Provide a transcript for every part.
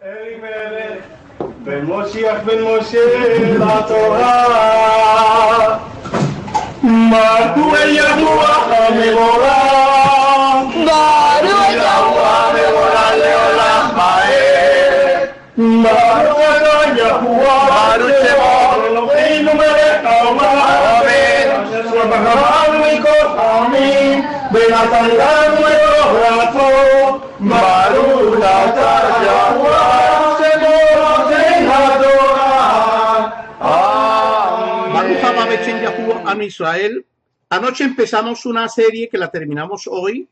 Amen. Ben Moshiach ben Moshe la Torah. Baruch Yahuwah mevorah. Baruch Yahuwah mevorah leolam vaed. Baruch Yahuwah Baruch Shemo Eloheinu melech haolam. Amen. Asher בחרנו מכוחמים ונתן לנו את תורתו. Baruch atah Yahuwah Shemo Eloheinu Adonai. Baruch haba Beshem Yahuwah Am Israel. Anoche empezamos una serie que la terminamos hoy.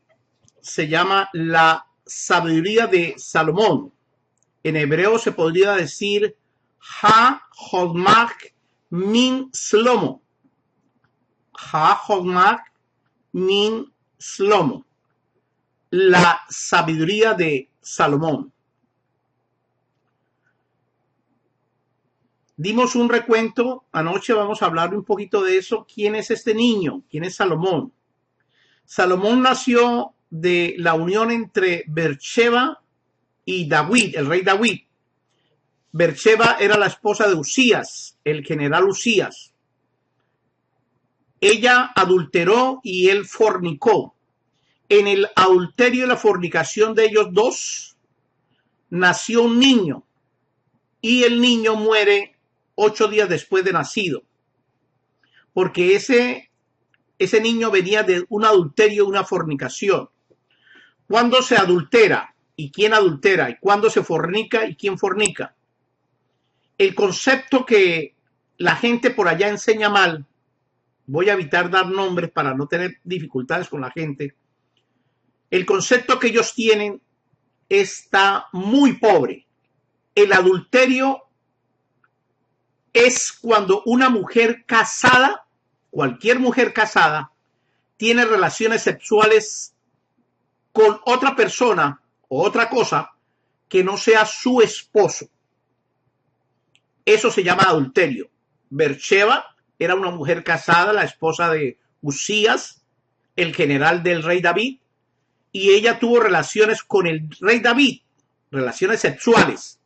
Se llama La sabiduría de Salomón. En hebreo se podría decir Ha-Hodmah min Shlomo. Ha-Hodmah min Shlomo. La sabiduría de Salomón. Dimos un recuento, anoche vamos a hablar un poquito de eso. ¿Quién es este niño? ¿Quién es Salomón? Salomón nació de la unión entre Beersheba y David, el rey David. Beersheba era la esposa de Usías, el general Usías. Ella adulteró y él fornicó. En el adulterio y la fornicación de ellos dos, nació un niño. Y el niño muere 8 días después de nacido, porque ese niño venía de un adulterio y una fornicación. ¿Cuándo se adultera? ¿Y quién adultera? ¿Y cuándo se fornica? ¿Y quién fornica? El concepto que la gente por allá enseña mal, voy a evitar dar nombres para no tener dificultades con la gente. El concepto que ellos tienen está muy pobre. El adulterio es cuando una mujer casada, cualquier mujer casada, tiene relaciones sexuales con otra persona o otra cosa que no sea su esposo. Eso se llama adulterio. Beersheba era una mujer casada, la esposa de Usías, el general del rey David, y ella tuvo relaciones con el rey David, relaciones sexuales.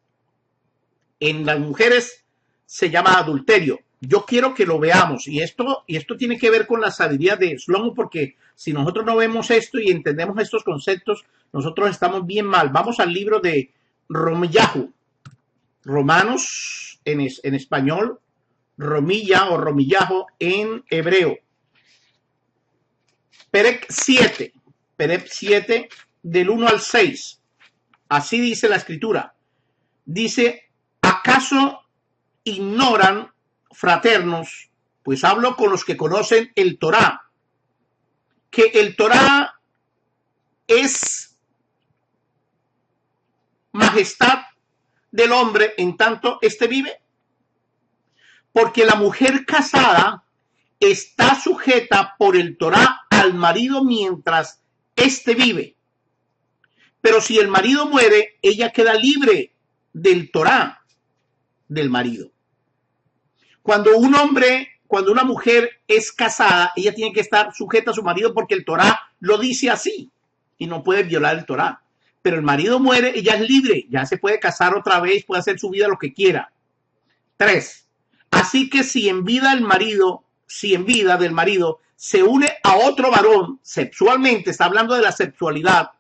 En las mujeres se llama adulterio. Yo quiero que lo veamos, y esto tiene que ver con la sabiduría de Shlomo, porque si nosotros no vemos esto y entendemos estos conceptos, nosotros estamos bien mal. Vamos al libro de Romillahu, Romanos en español, Romilla o Romillahu en hebreo. Perek 7, del 1 al 6. Así dice la escritura. Dice, ¿acaso ignoran, fraternos? Pues hablo con los que conocen el Torá, que el Torá es majestad del hombre en tanto éste vive, porque la mujer casada está sujeta por el Torá al marido mientras éste vive, pero si el marido muere, ella queda libre del Torá del marido. Cuando una mujer es casada, ella tiene que estar sujeta a su marido porque el Torá lo dice así y no puede violar el Torá. Pero el marido muere, ella es libre, ya se puede casar otra vez, puede hacer su vida lo que quiera. 3. Así que si en vida del marido se une a otro varón sexualmente, está hablando de la sexualidad,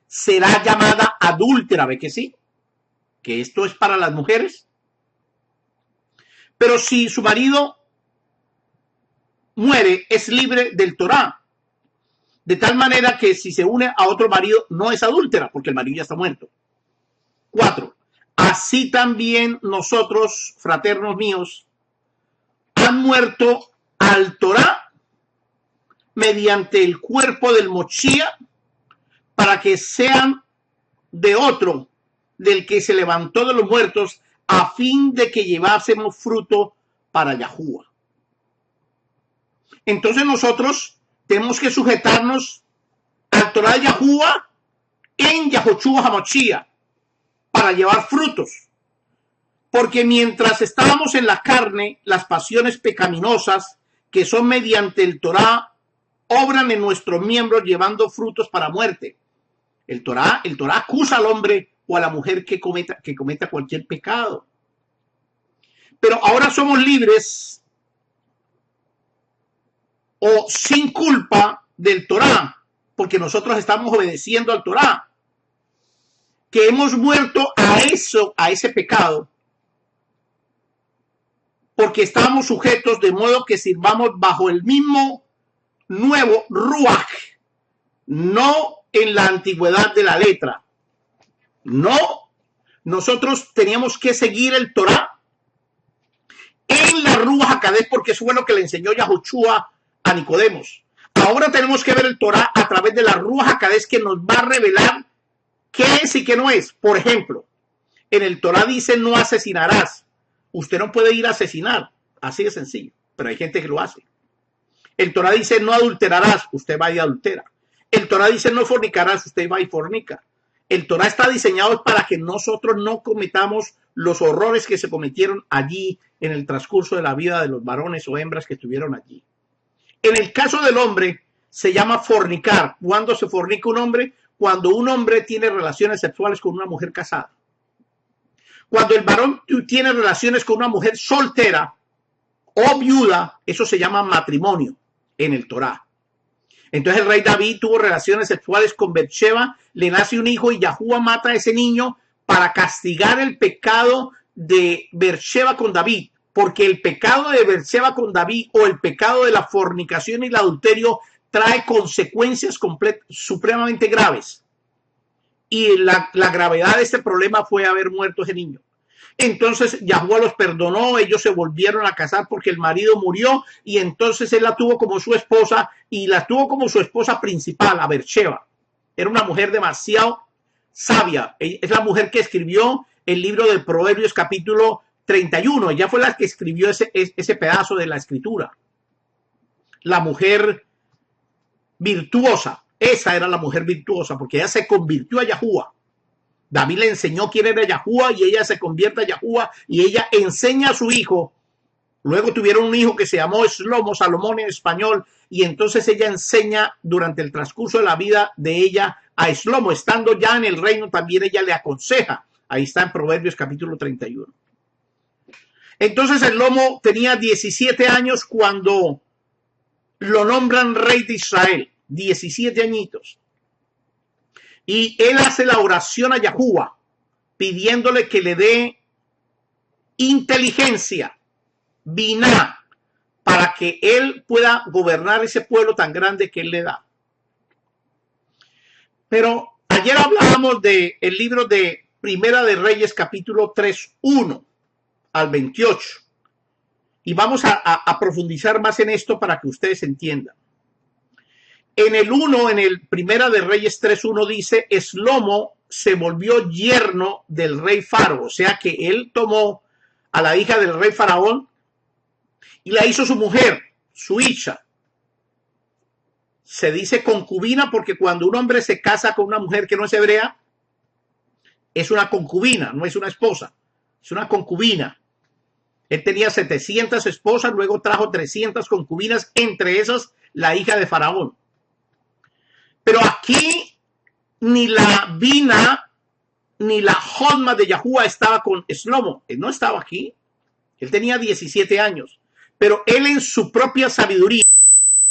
será llamada adúltera. ¿Ve que sí? Que esto es para las mujeres. Pero si su marido muere, es libre del Torá. De tal manera que si se une a otro marido, no es adúltera, porque el marido ya está muerto. 4. Así también nosotros, fraternos míos, han muerto al Torá mediante el cuerpo del Mochía, para que sean de otro, del que se levantó de los muertos, a fin de que llevásemos fruto para Yahuwah. Entonces nosotros tenemos que sujetarnos al Torá de Yahuwah en Yahoshua HaMashiach para llevar frutos. Porque mientras estábamos en la carne, las pasiones pecaminosas que son mediante el Torá obran en nuestros miembros llevando frutos para muerte. El Torá acusa al hombre o a la mujer que cometa cualquier pecado. Pero ahora somos libres o sin culpa del Torá, porque nosotros estamos obedeciendo al Torá, que hemos muerto a ese pecado, porque estamos sujetos de modo que sirvamos bajo el mismo nuevo ruaj, no en la antigüedad de la letra. No, nosotros teníamos que seguir el Torá en la Ruaj HaKodesh, porque eso fue lo que le enseñó Yahushua a Nicodemos. Ahora tenemos que ver el Torá a través de la Ruaj HaKodesh, que nos va a revelar qué es y qué no es. Por ejemplo, en el Torá dice no asesinarás. Usted no puede ir a asesinar, así de sencillo, pero hay gente que lo hace. El Torá dice no adulterarás, usted va y adultera. El Torá dice no fornicarás, usted va y fornica. El Torá está diseñado para que nosotros no cometamos los horrores que se cometieron allí en el transcurso de la vida de los varones o hembras que estuvieron allí. En el caso del hombre se llama fornicar. ¿Cuándo se fornica un hombre? Cuando un hombre tiene relaciones sexuales con una mujer casada. Cuando el varón tiene relaciones con una mujer soltera o viuda, eso se llama matrimonio en el Torá. Entonces el rey David tuvo relaciones sexuales con Betseba, le nace un hijo y Yahuwah mata a ese niño para castigar el pecado de Betseba con David, porque el pecado de Betseba con David o el pecado de la fornicación y el adulterio trae consecuencias supremamente graves. Y la gravedad de este problema fue haber muerto ese niño. Entonces Yahuwah los perdonó, ellos se volvieron a casar porque el marido murió y entonces él la tuvo como su esposa y la tuvo como su esposa principal, a Betseba. Era una mujer demasiado sabia. Es la mujer que escribió el libro de Proverbios capítulo 31. Ella fue la que escribió ese pedazo de la escritura. La mujer virtuosa. Esa era la mujer virtuosa porque ella se convirtió a Yahuwah. David le enseñó quién era Yahuwah y ella se convierte a Yahuwah y ella enseña a su hijo. Luego tuvieron un hijo que se llamó Shlomo, Salomón en español, y entonces ella enseña durante el transcurso de la vida de ella a Shlomo. Estando ya en el reino también ella le aconseja. Ahí está en Proverbios capítulo 31. Entonces Shlomo tenía 17 años cuando lo nombran rey de Israel. 17 añitos. Y él hace la oración a Yahuwah, pidiéndole que le dé inteligencia, biná, para que él pueda gobernar ese pueblo tan grande que él le da. Pero ayer hablábamos del libro de Primera de Reyes, capítulo 3, 1 al 28. Y vamos a profundizar más en esto para que ustedes entiendan. En el 1, en el Primera de Reyes 3.1 dice, Shlomo se volvió yerno del rey Faro. O sea que él tomó a la hija del rey Faraón y la hizo su mujer, su hija. Se dice concubina porque cuando un hombre se casa con una mujer que no es hebrea, es una concubina, no es una esposa, es una concubina. Él tenía 700 esposas, luego trajo 300 concubinas, entre esas la hija de Faraón. Pero aquí ni la Bina ni la Jodma de Yahuwah estaba con Shlomo. Él no estaba aquí. Él tenía 17 años. Pero él en su propia sabiduría,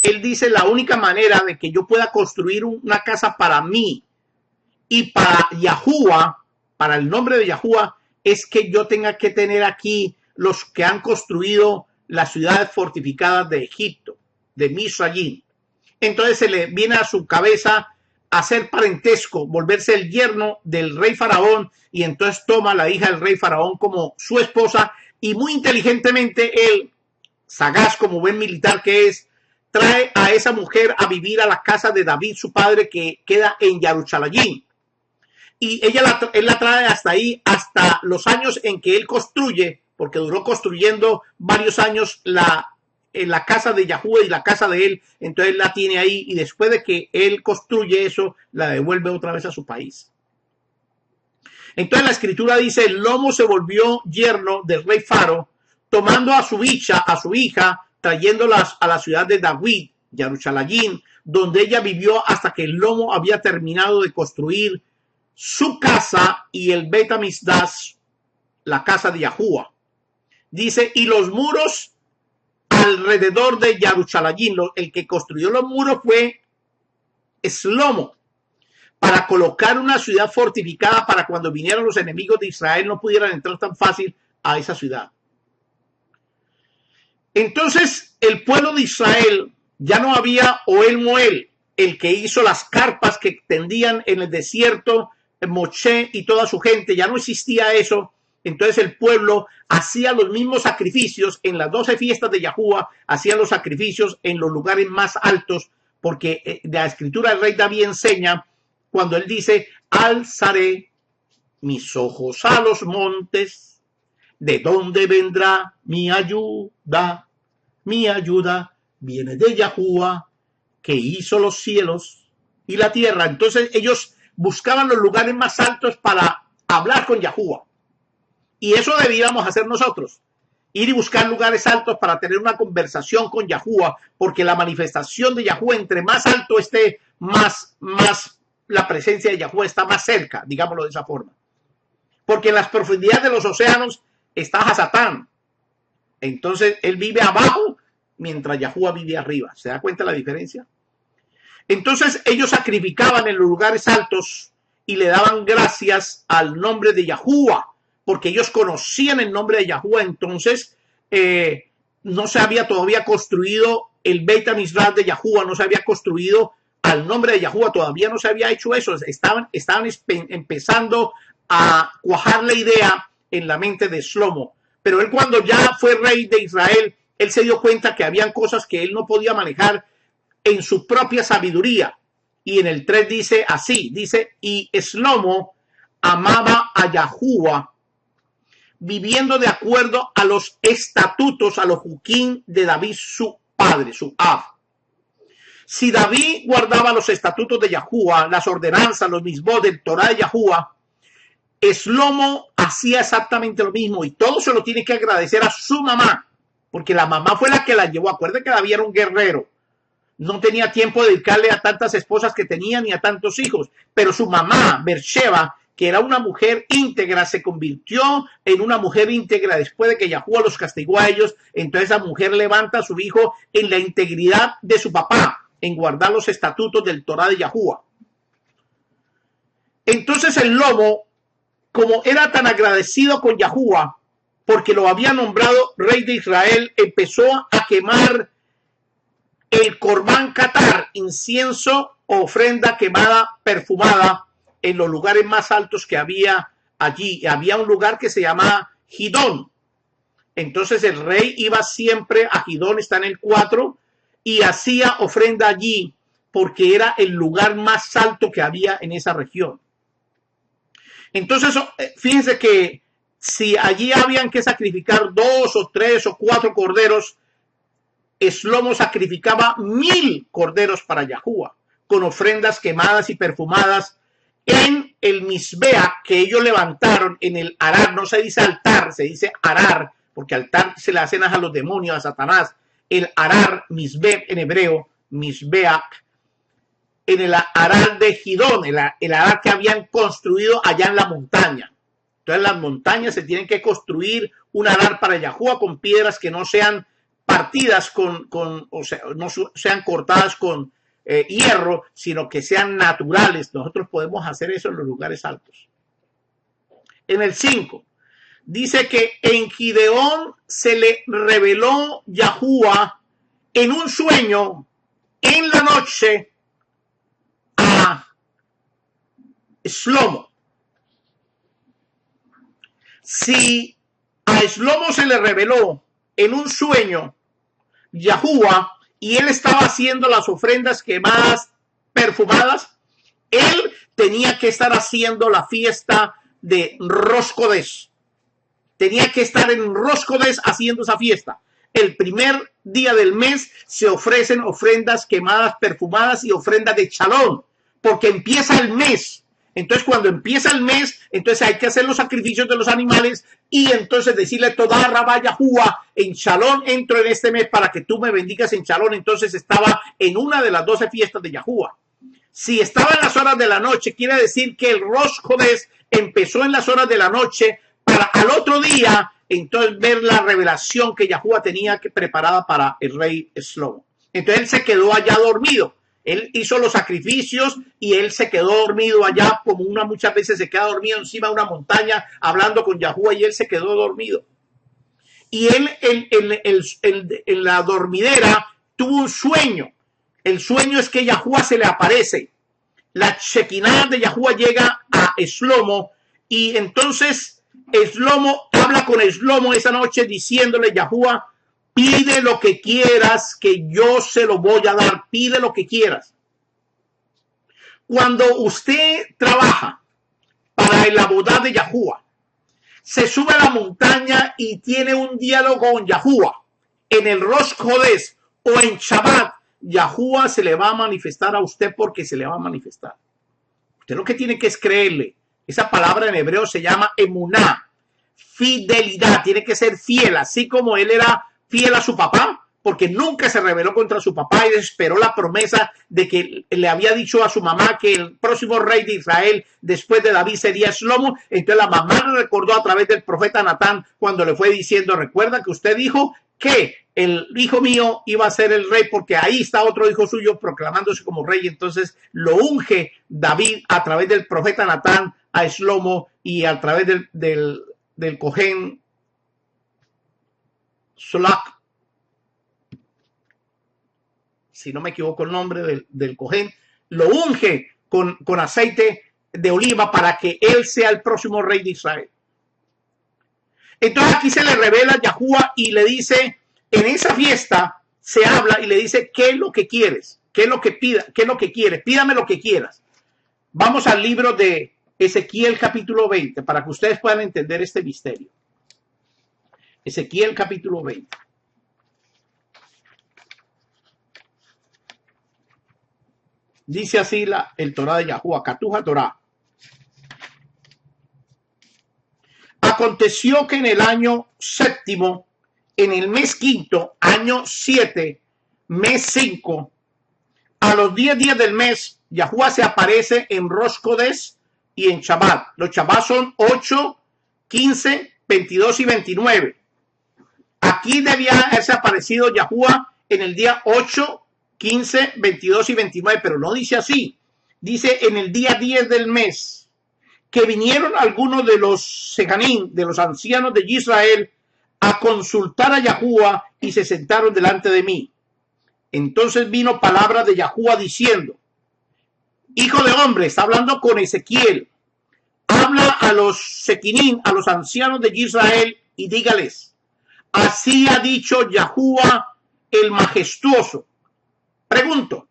él dice la única manera de que yo pueda construir una casa para mí y para Yahuwah, para el nombre de Yahuwah, es que yo tenga que tener aquí los que han construido las ciudades fortificadas de Egipto, de Misrayim. Entonces se le viene a su cabeza hacer parentesco, volverse el yerno del rey Faraón y entonces toma a la hija del rey Faraón como su esposa y muy inteligentemente él, sagaz como buen militar que es, trae a esa mujer a vivir a la casa de David, su padre, que queda en Jerusalén. Y él la trae hasta ahí, hasta los años en que él construye, porque duró construyendo varios años en la casa de Yahuwah y la casa de él, entonces la tiene ahí y después de que él construye eso, la devuelve otra vez a su país. Entonces la escritura dice, el lomo se volvió yerno del rey Faro, tomando a su hija, trayéndolas a la ciudad de David, Jerusalén, donde ella vivió hasta que el lomo había terminado de construir su casa y el Bet Hamikdash, la casa de Yahuwah. Dice, y los muros alrededor de Jerusalén, el que construyó los muros fue Shlomo, para colocar una ciudad fortificada para cuando vinieran los enemigos de Israel no pudieran entrar tan fácil a esa ciudad. Entonces el pueblo de Israel ya no había Ohel Moel, el que hizo las carpas que tendían en el desierto, Moshe y toda su gente, ya no existía eso. Entonces el pueblo hacía los mismos sacrificios en las 12 fiestas de Yahuwah, hacían los sacrificios en los lugares más altos, porque la escritura del rey David enseña cuando él dice, alzaré mis ojos a los montes, ¿de dónde vendrá mi ayuda? Mi ayuda viene de Yahuwah, que hizo los cielos y la tierra. Entonces ellos buscaban los lugares más altos para hablar con Yahuwah. Y eso debíamos hacer nosotros. Ir y buscar lugares altos para tener una conversación con Yahuwah, porque la manifestación de Yahuwah, entre más alto esté, más la presencia de Yahuwah está más cerca, digámoslo de esa forma. Porque en las profundidades de los océanos está Hasatán. Entonces él vive abajo mientras Yahuwah vive arriba. ¿Se da cuenta la diferencia? Entonces ellos sacrificaban en los lugares altos y le daban gracias al nombre de Yahuwah, porque ellos conocían el nombre de Yahuwah. Entonces no se había todavía construido el Beit HaMikdash de Yahuwah, no se había construido al nombre de Yahuwah, todavía no se había hecho eso. Estaban empezando a cuajar la idea en la mente de Shlomo. Pero él, cuando ya fue rey de Israel, él se dio cuenta que habían cosas que él no podía manejar en su propia sabiduría. Y en el 3 dice así, dice, y Shlomo amaba a Yahuwah, viviendo de acuerdo a los estatutos, a los juquín de David, su padre, su Ab. Si David guardaba los estatutos de Yahuwah, las ordenanzas, los mismos del Torah de Yahuwah, Shlomo hacía exactamente lo mismo, y todo se lo tiene que agradecer a su mamá, porque la mamá fue la que la llevó. Acuérdense que David era un guerrero, no tenía tiempo de dedicarle a tantas esposas que tenía ni a tantos hijos, pero su mamá, Beersheba, que era una mujer íntegra, se convirtió en una mujer íntegra después de que Yahuwah los castigó a ellos. Entonces esa mujer levanta a su hijo en la integridad de su papá, en guardar los estatutos del Torah de Yahuwah. Entonces el lobo, como era tan agradecido con Yahuwah, porque lo había nombrado rey de Israel, empezó a quemar el corbán catar, incienso, ofrenda quemada, perfumada, en los lugares más altos que había allí. Había un lugar que se llamaba Gidón. Entonces el rey iba siempre a Gidón, está en el 4, y hacía ofrenda allí, porque era el lugar más alto que había en esa región. Entonces, fíjense que si allí habían que sacrificar 2 o 3 o 4 corderos, Shlomo sacrificaba 1000 corderos para Yahuwah, con ofrendas quemadas y perfumadas en el Misbea que ellos levantaron en el Arar. No se dice altar, se dice Arar, porque altar se le hacen a los demonios, a Satanás. El Arar, Misbe en hebreo, Misbeach, en el Arar de Gidón, el Arar que habían construido allá en la montaña. Entonces, en las montañas se tienen que construir un Arar para Yahuwah con piedras que no sean partidas o sea, no sean cortadas con hierro, sino que sean naturales. Nosotros podemos hacer eso en los lugares altos. En el 5 dice que en Gideón se le reveló Yahuwah en un sueño en la noche a Shlomo. Si a Shlomo se le reveló en un sueño Yahuwah y él estaba haciendo las ofrendas quemadas, perfumadas, él tenía que estar haciendo la fiesta de Rosh Kodesh. Tenía que estar en Rosh Kodesh haciendo esa fiesta. El primer día del mes se ofrecen ofrendas quemadas, perfumadas y ofrendas de Shalom, porque empieza el mes. Entonces, cuando empieza el mes, entonces hay que hacer los sacrificios de los animales y entonces decirle toda Rabá Yahuwah, en Shalom entro en este mes para que tú me bendigas en Shalom. Entonces estaba en una de las 12 fiestas de Yahuwah. Si estaba en las horas de la noche, quiere decir que el Rosh Chodesh empezó en las horas de la noche para al otro día entonces ver la revelación que Yahuwah tenía preparada para el rey Shlomo. Entonces él se quedó allá dormido. Él hizo los sacrificios y él se quedó dormido allá, como una muchas veces se queda dormido encima de una montaña hablando con Yahuwah, y él se quedó dormido. Y él en la dormidera tuvo un sueño. El sueño es que Yahuwah se le aparece. La Shekinah de Yahuwah llega a Shlomo y entonces Shlomo habla con Shlomo esa noche diciéndole: Yahuwah, pide lo que quieras, que yo se lo voy a dar. Pide lo que quieras. Cuando usted trabaja para la boda de Yahuwah, se sube a la montaña y tiene un diálogo con Yahuwah en el Rosh Chodesh o en Shabbat, Yahuwah se le va a manifestar a usted, porque se le va a manifestar. Usted lo que tiene que es creerle. Esa palabra en hebreo se llama emuná, fidelidad. Tiene que ser fiel, así como él era fiel a su papá, porque nunca se rebeló contra su papá y esperó la promesa de que le había dicho a su mamá que el próximo rey de Israel después de David sería Shlomo. Entonces la mamá le recordó a través del profeta Natán cuando le fue diciendo: recuerda que usted dijo que el hijo mío iba a ser el rey, porque ahí está otro hijo suyo proclamándose como rey. Entonces lo unge David a través del profeta Natán a Shlomo y a través del Cohen Solak, si no me equivoco el nombre del Cohen, lo unge con aceite de oliva para que él sea el próximo rey de Israel. Entonces aquí se le revela a Yahuwah y le dice, en esa fiesta se habla y le dice: ¿qué es lo que quieres? ¿Qué es lo que pida? ¿Qué es lo que quieres? Pídame lo que quieras. Vamos al libro de Ezequiel capítulo 20 para que ustedes puedan entender este misterio. Ezequiel capítulo 20. Dice así el Torah de Yahuwah, Katuja Torah. Aconteció que en el año séptimo, en el mes quinto, año 7, mes 5, a los 10 días del mes, Yahuwah se aparece en Rosh Chodesh y en Shabbat. Los Shabbat son 8, 15, 22 y 29. Aquí debía haberse aparecido Yahuwah en el día 8, 15, 22 y 29, pero no dice así. Dice en el día 10 del mes, que vinieron algunos de los seganim, de los ancianos de Israel, a consultar a Yahuwah y se sentaron delante de mí. Entonces vino palabra de Yahuwah diciendo: hijo de hombre, está hablando con Ezequiel, habla a los sequinim, a los ancianos de Israel, y dígales: así ha dicho Yahuwah el majestuoso. Pregunto,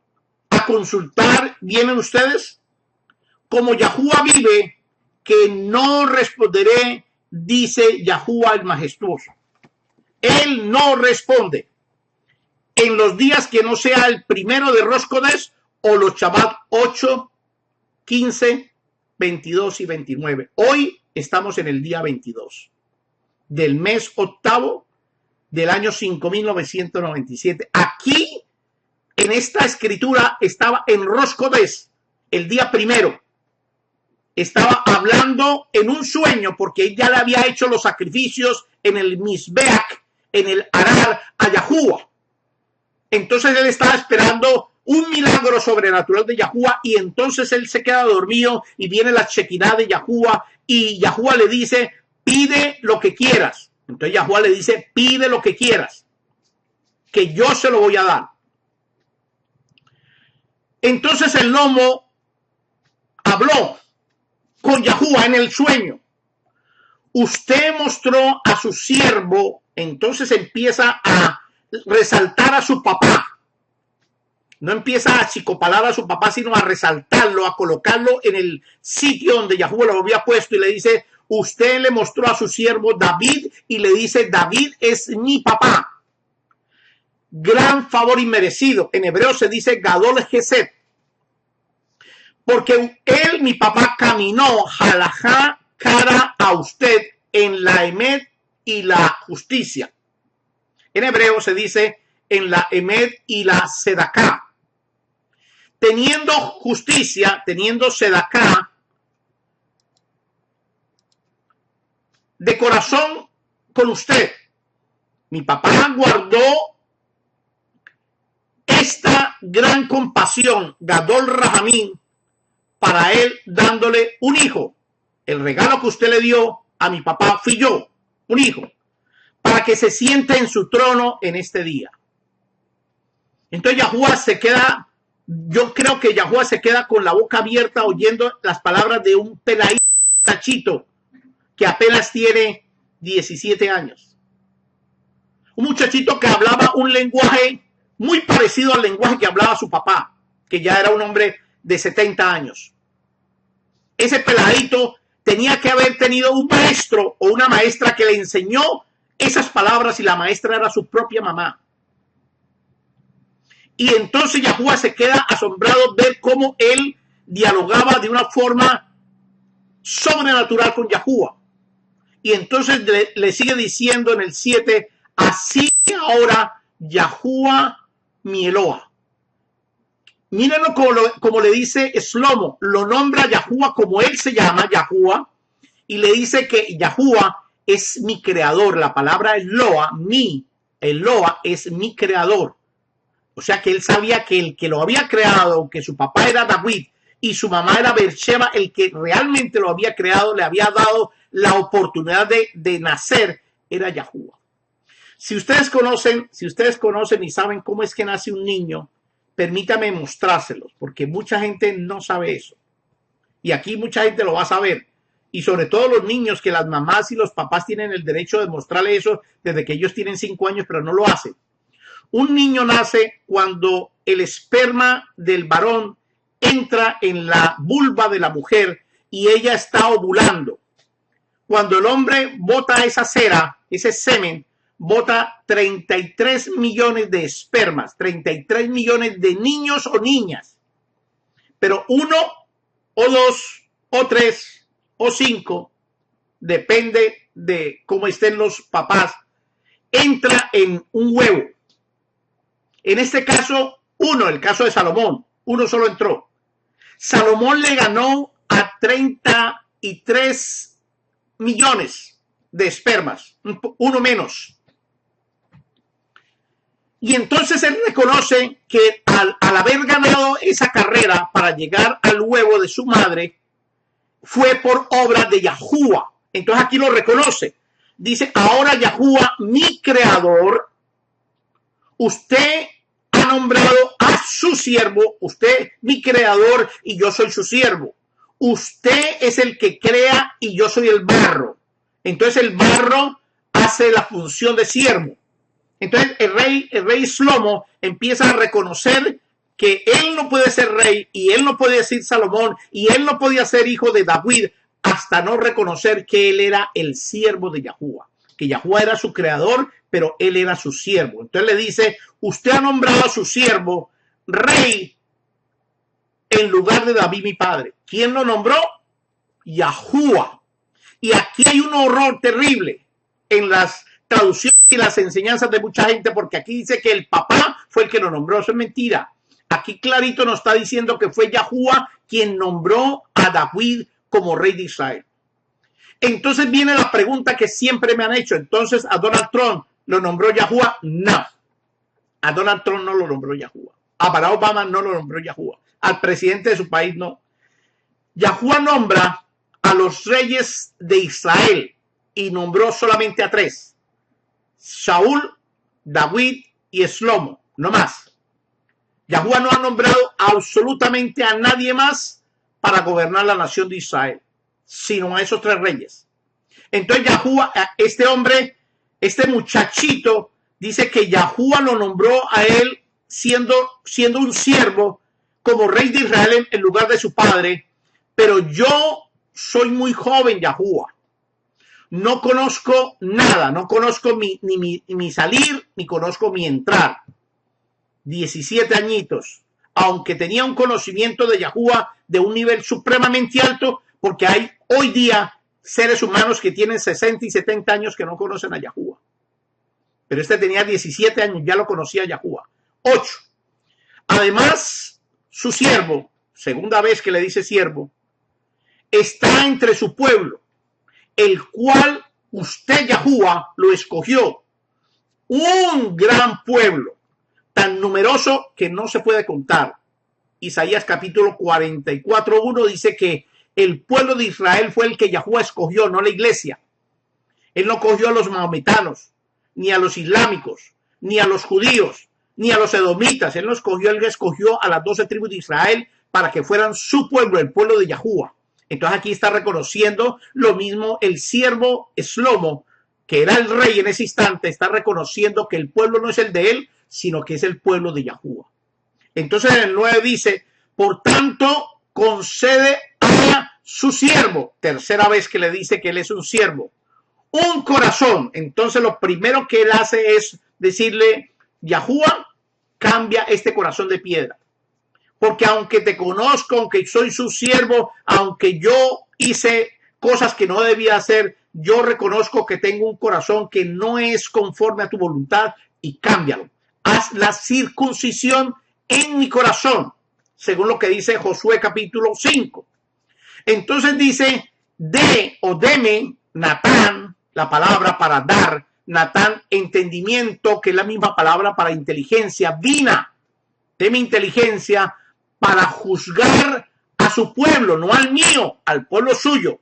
¿a consultar vienen ustedes? Como Yahuwah vive, que no responderé, dice Yahuwah el majestuoso. Él no responde en los días que no sea el primero de Rosh Chodesh o los Shabbat 8, 15, 22 y 29. Hoy estamos en el día 22 del mes octavo del año 5997. Aquí, en esta escritura, estaba en Rosh Chodesh, el día primero. Estaba hablando en un sueño, porque él ya le había hecho los sacrificios en el Mizbeach, en el Arar, a Yahuwah. Entonces él estaba esperando un milagro sobrenatural de Yahuwah, y entonces él se queda dormido y viene la Shekinah de Yahuwah, y Yahuwah le dice: pide lo que quieras. Entonces Yahuwah le dice: pide lo que quieras, que yo se lo voy a dar. Entonces el gnomo habló con Yahuwah en el sueño. Usted mostró a su siervo. Entonces empieza a resaltar a su papá. No empieza a achicopalar a su papá, sino a resaltarlo, a colocarlo en el sitio donde Yahuwah lo había puesto, y le dice: usted le mostró a su siervo David, y le dice: David es mi papá. Gran favor inmerecido. En hebreo se dice Gadol Gesed. Porque él, mi papá, caminó halajá cara a usted en la emet y la justicia. En hebreo se dice en la emet y la sedaká. teniendo justicia, teniendo sedaká, de corazón con usted. Mi papá guardó esta gran compasión, Gadol Rahamim, para él dándole un hijo. El regalo que usted le dio a mi papá fui yo, un hijo, para que se siente en su trono en este día. Entonces Yahuwah se queda, yo creo que Yahuwah se queda con la boca abierta oyendo las palabras de un peladito tachito que apenas tiene 17 años. Un muchachito que hablaba un lenguaje muy parecido al lenguaje que hablaba su papá, que ya era un hombre de 70 años. Ese peladito tenía que haber tenido un maestro o una maestra que le enseñó esas palabras y la maestra era su propia mamá. Y entonces Yahuwah se queda asombrado ver cómo él dialogaba de una forma sobrenatural con Yahuwah. Y entonces le sigue diciendo en el 7, así que ahora Yahuwah mi Eloah. Mírenlo como le dice Shlomo, lo nombra Yahuwah como él se llama, Yahuwah, y le dice que Yahuwah es mi creador. La palabra Eloah, Eloah es mi creador. O sea que él sabía que el que lo había creado, que su papá era David y su mamá era Beersheba, el que realmente lo había creado, le había dado la oportunidad de nacer, era Yahuwah. Si ustedes conocen y saben cómo es que nace un niño, permítame mostrárselos, porque mucha gente no sabe eso. Y aquí mucha gente lo va a saber. Y sobre todo los niños, que las mamás y los papás tienen el derecho de mostrarle eso desde que ellos tienen 5 años, pero no lo hacen. Un niño nace cuando el esperma del varón entra en la vulva de la mujer y ella está ovulando. Cuando el hombre bota esa cera, ese semen, bota 33 millones de espermas, 33 millones de niños o niñas. Pero 1 o 2 o 3 o 5, depende de cómo estén los papás, entra en un huevo. En este caso, el caso de Salomón, 1 solo entró. Salomón le ganó a 33 millones de espermas, 1 menos. Y entonces él reconoce que al haber ganado esa carrera para llegar al huevo de su madre, fue por obra de Yahuwah. Entonces aquí lo reconoce. Dice, ahora Yahuwah, mi creador, usted ha nombrado a su siervo, usted mi creador y yo soy su siervo. Usted es el que crea y yo soy el barro. Entonces el barro hace la función de siervo. Entonces el rey Shlomo empieza a reconocer que él no puede ser rey y él no puede ser Salomón y él no podía ser hijo de David hasta no reconocer que él era el siervo de Yahuwah, que Yahuwah era su creador, pero él era su siervo. Entonces le dice, usted ha nombrado a su siervo rey en lugar de David mi padre. ¿Quién lo nombró? Yahuwah. Y aquí hay un horror terrible en las traducciones y las enseñanzas de mucha gente, porque aquí dice que el papá fue el que lo nombró. Eso es mentira. Aquí clarito nos está diciendo que fue Yahuwah quien nombró a David como rey de Israel. Entonces viene la pregunta que siempre me han hecho. Entonces, ¿a Donald Trump lo nombró Yahuwah? No. A Donald Trump no lo nombró Yahuwah. A Barack Obama no lo nombró Yahuwah. Al presidente de su país no. Yahuwah nombra a los reyes de Israel y nombró solamente a 3. Saúl, David y Shlomo. No más. Yahuwah no ha nombrado absolutamente a nadie más para gobernar la nación de Israel, sino a esos 3 reyes. Entonces Yahuwah, este hombre, este muchachito, dice que Yahuwah lo nombró a él siendo un siervo como rey de Israel en lugar de su padre, pero yo soy muy joven, Yahuwah. No conozco nada, no conozco mi salir, ni conozco mi entrar. 17 añitos, aunque tenía un conocimiento de Yahuwah de un nivel supremamente alto, porque hay hoy día seres humanos que tienen 60 y 70 años que no conocen a Yahuwah. Pero tenía 17 años, ya lo conocía Yahuwah. 8. Además, su siervo, segunda vez que le dice siervo, está entre su pueblo, el cual usted, Yahuwah, lo escogió. Un gran pueblo, tan numeroso que no se puede contar. Isaías capítulo 44:1 dice que el pueblo de Israel fue el que Yahuwah escogió, no la iglesia. Él no cogió a los maometanos, ni a los islámicos, ni a los judíos, ni a los edomitas. Él no escogió, él escogió a las 12 tribus de Israel para que fueran su pueblo, el pueblo de Yahuwah. Entonces aquí está reconociendo lo mismo el siervo Shlomo, que era el rey en ese instante, está reconociendo que el pueblo no es el de él, sino que es el pueblo de Yahuwah. Entonces en el 9 dice, por tanto, concede a su siervo, tercera vez que le dice que él es un siervo, un corazón. Entonces lo primero que él hace es decirle, Yahuwah, cambia este corazón de piedra. Porque aunque te conozco, aunque soy su siervo, aunque yo hice cosas que no debía hacer, yo reconozco que tengo un corazón que no es conforme a tu voluntad y cámbialo. Haz la circuncisión en mi corazón, según lo que dice Josué capítulo 5. Entonces dice, deme, Natán, la palabra para dar, Natán, entendimiento, que es la misma palabra para inteligencia, Bina, deme inteligencia para juzgar a su pueblo, no al mío, al pueblo suyo,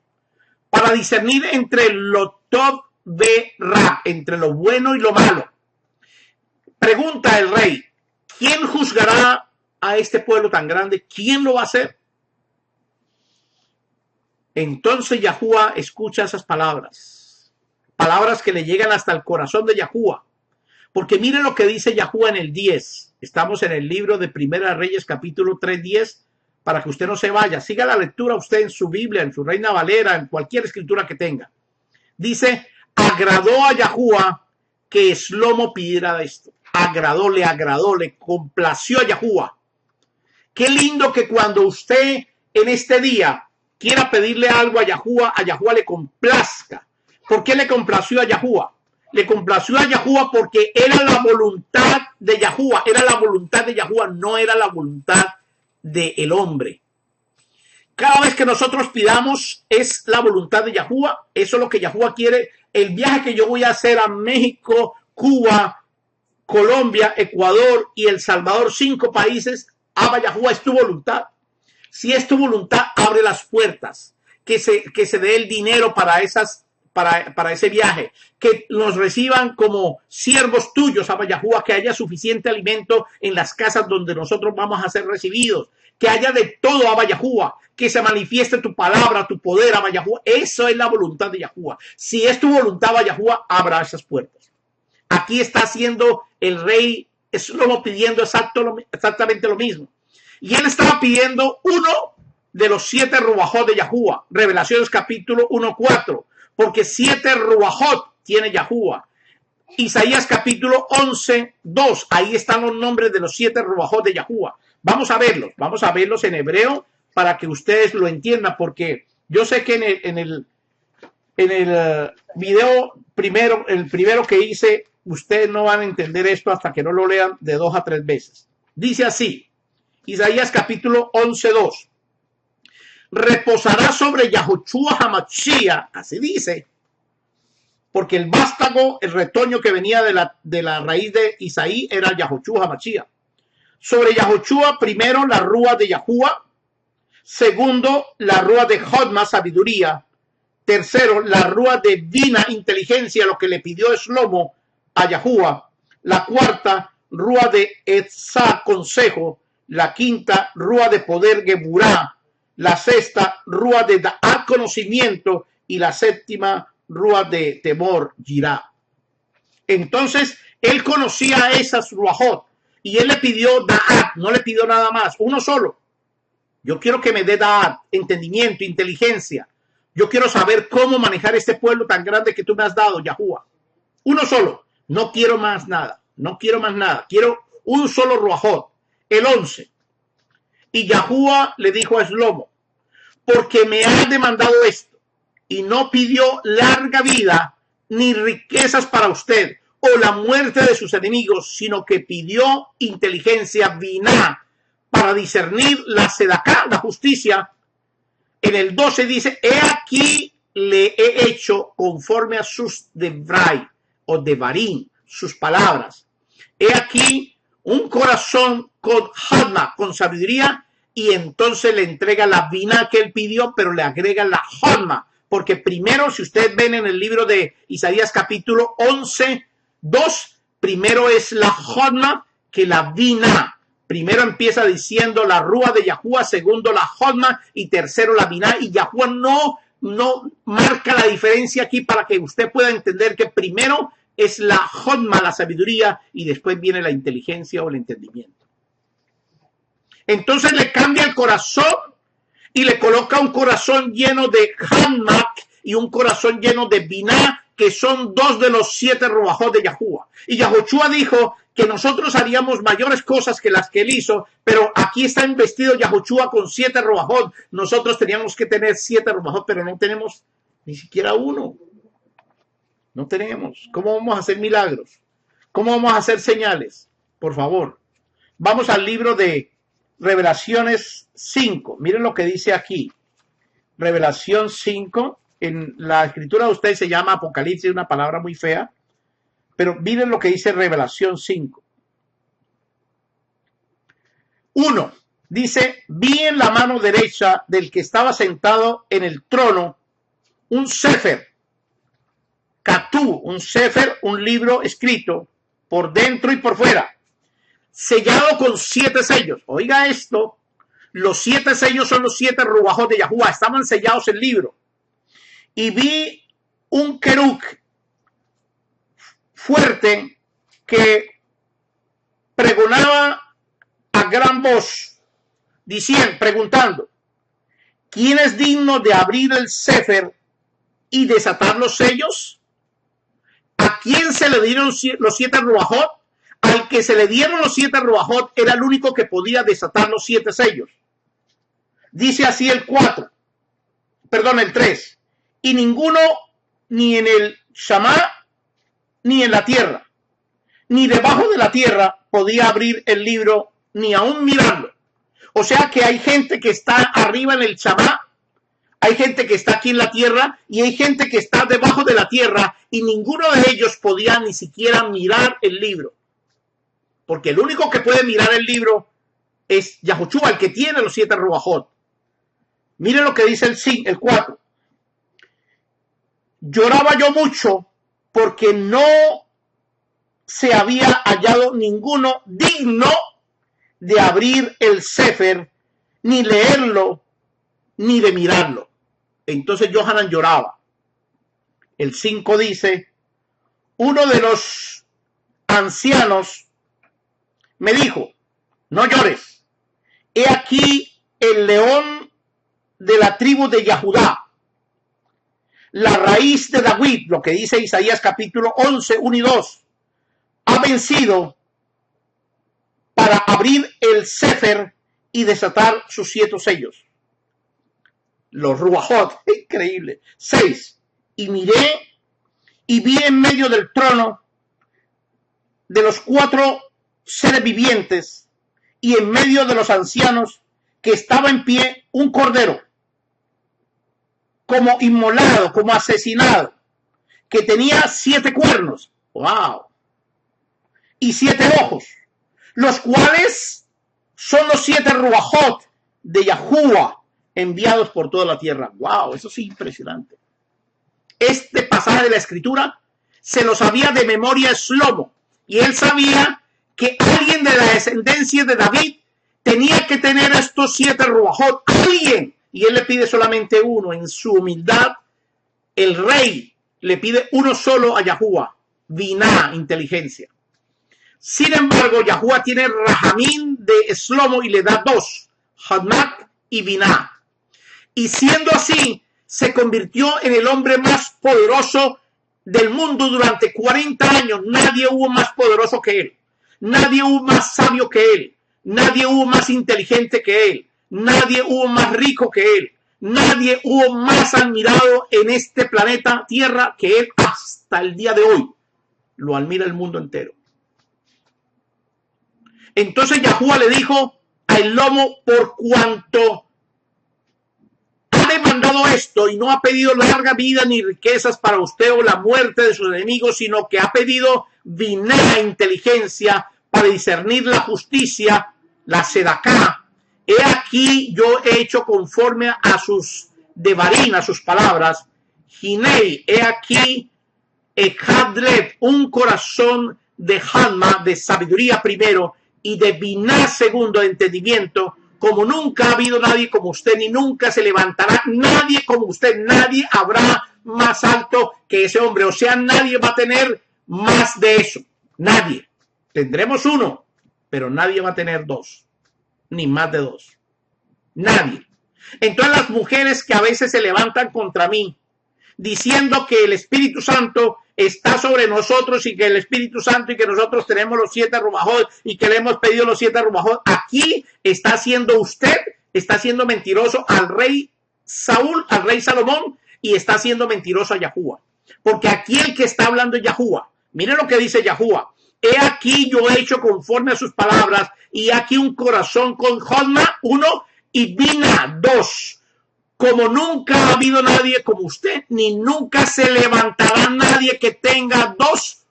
para discernir entre lo tov ve ra, entre lo bueno y lo malo. Pregunta el rey, ¿quién juzgará a este pueblo tan grande? ¿Quién lo va a hacer? Entonces Yahuwah escucha esas palabras, palabras que le llegan hasta el corazón de Yahuwah, porque mire lo que dice Yahuwah en el 10. Estamos en el libro de Primera Reyes capítulo 3:10, para que usted no se vaya. Siga la lectura usted en su Biblia, en su Reina Valera, en cualquier escritura que tenga. Dice, agradó a Yahuwah que Shlomo pidiera esto. Le complació a Yahuwah. Qué lindo que cuando usted en este día quiera pedirle algo a Yahuwah le complazca. ¿Por qué le complació a Yahuwah? Le complació a Yahuwah porque era la voluntad de Yahuwah, no era la voluntad del hombre. Cada vez que nosotros pidamos es la voluntad de Yahuwah, eso es lo que Yahuwah quiere. El viaje que yo voy a hacer a México, Cuba, Colombia, Ecuador y El Salvador, 5 países, Abba Yahuwah, es tu voluntad. Si es tu voluntad, abre las puertas, que se dé el dinero para ese viaje, que nos reciban como siervos tuyos, Abba Yahuwah, que haya suficiente alimento en las casas donde nosotros vamos a ser recibidos, que haya de todo, Abba Yahuwah, que se manifieste tu palabra, tu poder, Abba Yahuwah. Eso es la voluntad de Yahuwah. Si es tu voluntad, Abba Yahuwah, abra esas puertas. Aquí está haciendo el rey Shlomo pidiendo exactamente lo mismo. Y él estaba pidiendo uno de los 7 ruajot de Yahuwah. Revelaciones capítulo 1:4. Porque 7 ruajot tiene Yahuwah. Isaías capítulo 11:2. Ahí están los nombres de los 7 ruajot de Yahuwah. Vamos a verlos en hebreo para que ustedes lo entiendan, porque yo sé que en el video el primero que hice, ustedes no van a entender esto hasta que no lo lean de 2 a 3 veces. Dice así, Isaías capítulo 11:2. Reposará sobre Yahushua Hamashiach, así dice, porque el vástago, el retoño que venía de la raíz de Isaí era Yahushua Hamashiach. Sobre Yahushua, primero la rúa de Yahuwah, segundo la rúa de Jodma, sabiduría, tercero la rúa de Bina, inteligencia, lo que le pidió Shlomo a Yahuwah, la cuarta rúa de Etzá, consejo, la quinta rúa de poder, Geburá, la sexta rúa de Da'at, conocimiento, y la séptima rúa de temor, Yirá. Entonces él conocía esas ruajot y él le pidió Da'at, no le pidió nada más, uno solo. Yo quiero que me dé Da'at, entendimiento, inteligencia. Yo quiero saber cómo manejar este pueblo tan grande que tú me has dado, Yahuwah. Uno solo. No quiero más nada. Quiero un solo ruajot. El 11. Y Yahuwah le dijo a Shlomo, porque me has demandado esto y no pidió larga vida ni riquezas para usted o la muerte de sus enemigos, sino que pidió inteligencia, biná, para discernir la sedaká, la justicia. En el 12 dice, he aquí le he hecho conforme a sus devray o devarim, sus palabras. He aquí un corazón con hadma, con sabiduría, y entonces le entrega la vina que él pidió, pero le agrega la hadma, porque primero, si ustedes ven en el libro de Isaías capítulo 11, 2, primero es la hadma que la vina. Primero empieza diciendo la rúa de Yahuwah, segundo la hadma y tercero la vina, y Yahuwah no marca la diferencia aquí para que usted pueda entender que primero es la hadma, la sabiduría, y después viene la inteligencia o el entendimiento. Entonces le cambia el corazón y le coloca un corazón lleno de hadma y un corazón lleno de biná, que son dos de los 7 ruajot de Yahuwah. Y Yahushua dijo que nosotros haríamos mayores cosas que las que él hizo, pero aquí está investido Yahushua con 7 ruajot. Nosotros teníamos que tener 7 ruajot, pero no tenemos ni siquiera uno. No tenemos. ¿Cómo vamos a hacer milagros? ¿Cómo vamos a hacer señales? Por favor. Vamos al libro de Revelaciones 5. Miren lo que dice aquí. Revelación 5. En la escritura de ustedes se llama Apocalipsis, una palabra muy fea. Pero miren lo que dice Revelación 5. 1. Dice, vi en la mano derecha del que estaba sentado en el trono un sefer. Katú, un sefer, un libro escrito por dentro y por fuera, sellado con 7 sellos. Oiga esto, los 7 sellos son los 7 ruajot de Yahuwah, estaban sellados el libro. Y vi un querub fuerte que pregonaba a gran voz, preguntando, ¿quién es digno de abrir el sefer y desatar los sellos? ¿A quién se le dieron los 7 ruajot? Al que se le dieron los 7 ruajot era el único que podía desatar los 7 sellos. Dice así el 3. Y ninguno, ni en el Shamá, ni en la tierra, ni debajo de la tierra, podía abrir el libro, ni aún mirarlo. O sea que hay gente que está arriba en el Shamá, hay gente que está aquí en la tierra, y hay gente que está debajo de la tierra, y ninguno de ellos podía ni siquiera mirar el libro. Porque el único que puede mirar el libro es Yahushua, el que tiene los 7 ruajot. Miren lo que dice el 4. Lloraba yo mucho porque no se había hallado ninguno digno de abrir el sefer, ni leerlo, ni de mirarlo. Entonces Yohanan lloraba. El 5 dice, uno de los ancianos me dijo, no llores, he aquí el león de la tribu de Yahudá, la raíz de David, lo que dice Isaías capítulo 11, 1 y 2, ha vencido para abrir el sefer y desatar sus 7 sellos. Los ruajot, increíble. 6. Y miré y vi en medio del trono de los 4 seres vivientes y en medio de los ancianos que estaba en pie un cordero, como inmolado, como asesinado, que tenía 7 cuernos. ¡Wow! Y 7 ojos, los cuales son los 7 ruajot de Yahuwah enviados por toda la tierra. ¡Wow! Eso sí, impresionante. Este pasaje de la escritura se lo sabía de memoria Shlomo, y él sabía que alguien de la descendencia de David tenía que tener estos 7 ruajot, alguien. Y él le pide solamente uno. En su humildad, el rey le pide uno solo a Yahuwah, Biná, inteligencia. Sin embargo, Yahuwah tiene Rahamín de Shlomo y le da 2, Hadmat y Biná. Y siendo así, se convirtió en el hombre más poderoso del mundo durante 40 años. Nadie hubo más poderoso que él. Nadie hubo más sabio que él. Nadie hubo más inteligente que él. Nadie hubo más rico que él. Nadie hubo más admirado en este planeta Tierra que él hasta el día de hoy. Lo admira el mundo entero. Entonces Yahuwah le dijo a a Shlomo por cuanto ha demandado esto y no ha pedido larga vida ni riquezas para usted o la muerte de sus enemigos, sino que ha pedido binah, inteligencia, para discernir la justicia, la sedaká. He aquí yo he hecho conforme a sus devarim, a sus palabras. Hinei, he aquí Echadlet, un corazón de Hanma, de sabiduría primero, y de binah segundo, de entendimiento, como nunca ha habido nadie como usted, ni nunca se levantará nadie como usted. Nadie habrá más alto que ese hombre. O sea, nadie va a tener más de eso. Nadie. Tendremos uno, pero nadie va a tener dos, ni más de dos. Nadie. Entonces las mujeres que a veces se levantan contra mí, diciendo que el Espíritu Santo está sobre nosotros y que el Espíritu Santo y que nosotros tenemos los 7 rubajot y que le hemos pedido los 7 rubajot, aquí está haciendo usted, está siendo mentiroso al rey Saúl, al rey Salomón, y está siendo mentiroso a Yahuwah. Porque aquí el que está hablando es Yahuwah. Mire lo que dice Yahuwah. He aquí yo he hecho conforme a sus palabras, y aquí un corazón con Hodma, 1, y Binah, 2. Como nunca ha habido nadie como usted, ni nunca se levantará nadie que tenga 2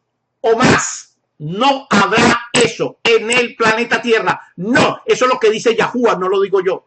o más. No habrá eso en el planeta Tierra. No, eso es lo que dice Yahuwah, no lo digo yo.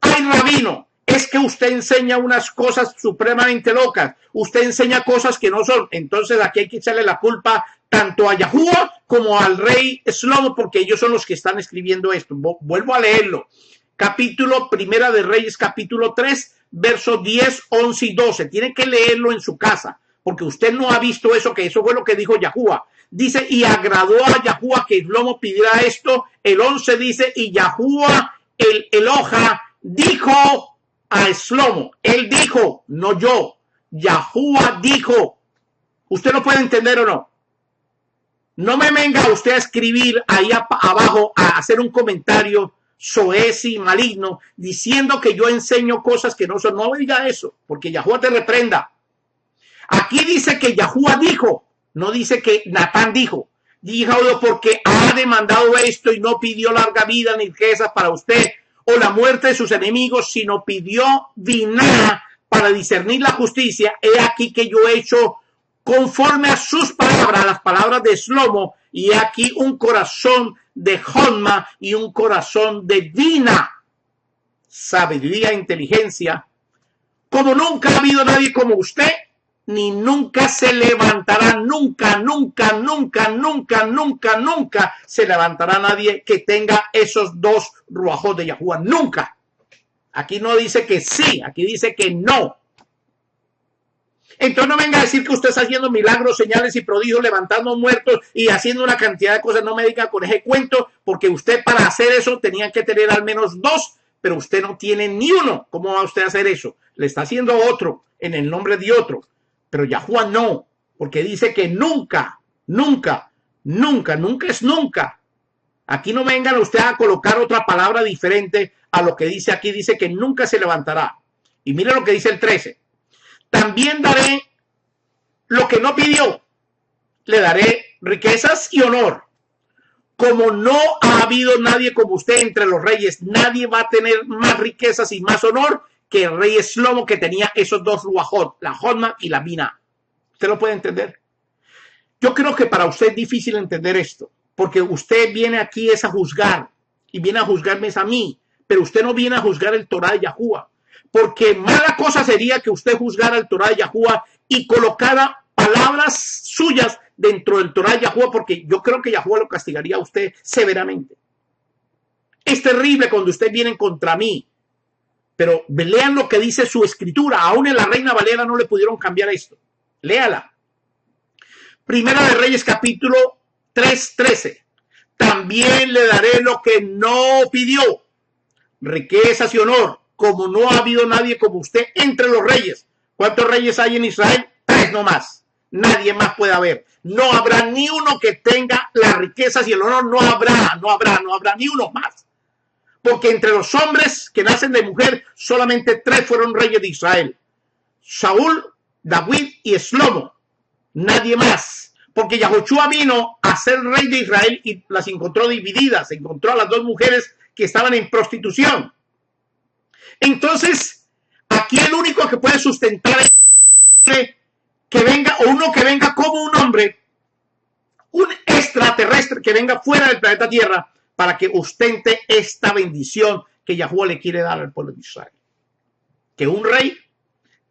Ay, rabino, es que usted enseña unas cosas supremamente locas. Usted enseña cosas que no son. Entonces aquí hay que echarle la culpa tanto a Yahuwah como al rey Shlomo, porque ellos son los que están escribiendo esto. Vuelvo a leerlo. Capítulo Primera de Reyes, capítulo 3, versos 10, 11 y 12. Tiene que leerlo en su casa, porque usted no ha visto eso, que eso fue lo que dijo Yahuwah. Dice, y agradó a Yahuwah que Shlomo pidiera esto. El 11 dice, y Yahuwah, el Eloha, dijo a Shlomo. Él dijo, no yo. Yahuwah dijo. ¿Usted lo puede entender o no? No me venga usted a escribir ahí abajo, a hacer un comentario soez y maligno, diciendo que yo enseño cosas que no son. No diga eso, porque Yahuwah te reprenda. Aquí dice que Yahuwah dijo, no dice que Natán dijo. Dijo porque ha demandado esto y no pidió larga vida ni riquezas para usted o la muerte de sus enemigos, sino pidió binah para discernir la justicia. He aquí que yo he hecho conforme a sus palabras, las palabras de Shlomo, y he aquí un corazón de Hodma y un corazón de binah, sabiduría e inteligencia, como nunca ha habido nadie como usted, ni nunca se levantará, nunca se levantará nadie que tenga esos 2 ruajot de Yahuwah, nunca. Aquí no dice que sí, aquí dice que no. Entonces no venga a decir que usted está haciendo milagros, señales y prodigios, levantando muertos y haciendo una cantidad de cosas. No me diga con ese cuento, porque usted para hacer eso tenía que tener al menos 2, pero usted no tiene ni uno. ¿Cómo va usted a hacer eso? Le está haciendo otro en el nombre de otro. Pero Yahuwah no, porque dice que nunca es nunca. Aquí no vengan usted a colocar otra palabra diferente a lo que dice aquí. Dice que nunca se levantará. Y mire lo que dice el 13. También daré lo que no pidió. Le daré riquezas y honor. Como no ha habido nadie como usted entre los reyes, nadie va a tener más riquezas y más honor que el rey Shlomo, que tenía esos 2 ruajot, la Hodma y la binah. ¿Usted lo puede entender? Yo creo que para usted es difícil entender esto, porque usted viene aquí es a juzgar, y viene a juzgarme es a mí, pero usted no viene a juzgar el Torah de Yahuwah. Porque mala cosa sería que usted juzgara el Torah de Yahuwah y colocara palabras suyas dentro del Torah de Yahuwah, porque yo creo que Yahuwah lo castigaría a usted severamente. Es terrible cuando usted viene contra mí, pero lean lo que dice su escritura. Aún en la Reina Valera no le pudieron cambiar esto. Léala. Primera de Reyes, capítulo 3:13. También le daré lo que no pidió, riquezas y honor, como no ha habido nadie como usted entre los reyes. ¿Cuántos reyes hay en Israel? 3 nomás. Nadie más puede haber. No habrá ni uno que tenga las riquezas y el honor. No habrá ni uno más. Porque entre los hombres que nacen de mujer, solamente 3 fueron reyes de Israel. Saúl, David y Shlomo. Nadie más. Porque Yahoshua vino a ser rey de Israel y las encontró divididas. Encontró a las 2 mujeres que estaban en prostitución. Entonces, aquí el único que puede sustentar es que venga, o uno que venga como un hombre, un extraterrestre que venga fuera del planeta Tierra para que ostente esta bendición que Yahuwah le quiere dar al pueblo de Israel. Que un rey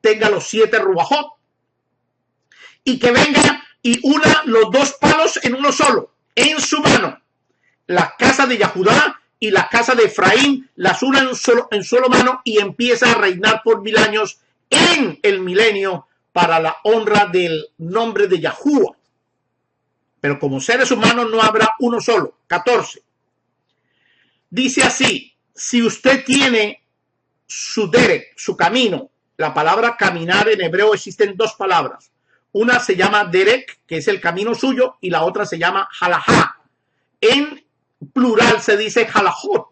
tenga los 7 ruajot y que venga y una los 2 palos en uno solo, en su mano. La casa de Yahudá y la casa de Efraín las una en solo mano y empieza a reinar por 1000 años en el milenio para la honra del nombre de Yahuwah. Pero como seres humanos no habrá uno solo. 14. Dice así, si usted tiene su derek, su camino, la palabra caminar en hebreo existen 2 palabras. Una se llama derek, que es el camino suyo, y la otra se llama halajá. En plural se dice halajot.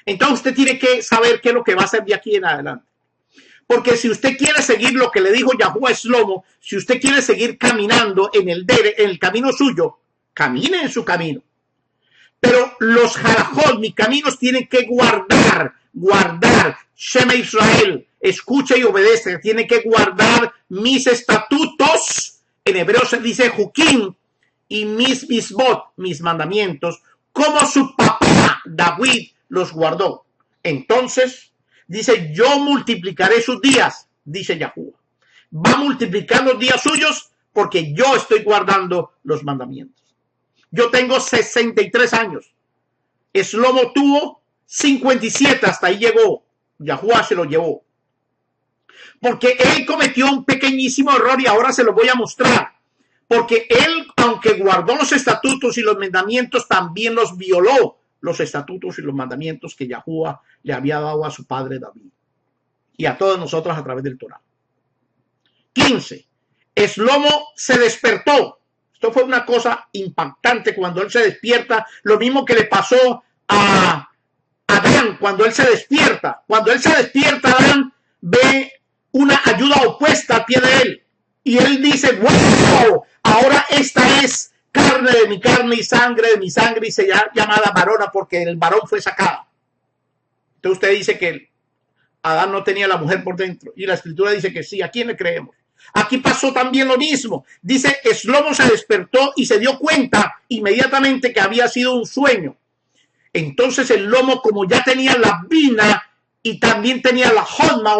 Entonces usted tiene que saber qué es lo que va a hacer de aquí en adelante. Porque si usted quiere seguir lo que le dijo Yahuwah Shlomo, si usted quiere seguir caminando en el camino suyo, camine en su camino. Pero los halajot, mis caminos, tienen que guardar, Shema Israel, escucha y obedece, tiene que guardar mis estatutos, en hebreo se dice Jukim, y mis misbot, mis mandamientos, como su papá David los guardó. Entonces, dice, yo multiplicaré sus días, dice Yahuwah. Va a multiplicar los días suyos porque yo estoy guardando los mandamientos. Yo tengo 63 años. Shlomo tuvo 57, hasta ahí llegó. Yahuwah se lo llevó. Porque él cometió un pequeñísimo error y ahora se lo voy a mostrar. Porque él, aunque guardó los estatutos y los mandamientos, también los violó, los estatutos y los mandamientos que Yahuwah le había dado a su padre David y a todos nosotros a través del Torah. 15. Shlomo se despertó. Esto fue una cosa impactante cuando él se despierta, lo mismo que le pasó a Adán cuando él se despierta. Cuando él se despierta, Adán ve una ayuda opuesta al pie de él y él dice, wow, ahora esta es carne de mi carne y sangre de mi sangre y se llama llamada varona porque el varón fue sacada. Entonces usted dice que Adán no tenía la mujer por dentro y la escritura dice que sí. ¿A quién le creemos? Aquí pasó también lo mismo. Dice, Shlomo se despertó y se dio cuenta inmediatamente que había sido un sueño. Entonces el lomo, como ya tenía la vina y también tenía la jodma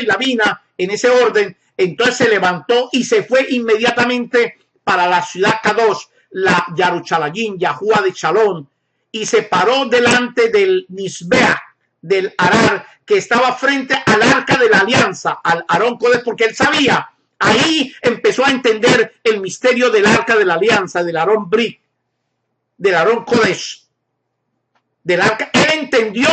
y la vina en ese orden, entonces se levantó y se fue inmediatamente para la ciudad Kadosh, la Yaruchalayim, Yahuwah de Shalom, y se paró delante del Nisbea, del Arar, que estaba frente al arca de la alianza, al Arón Kodesh, porque él sabía, ahí empezó a entender el misterio del arca de la alianza, del Arón Brit, del Arón Kodesh, del arca. Él entendió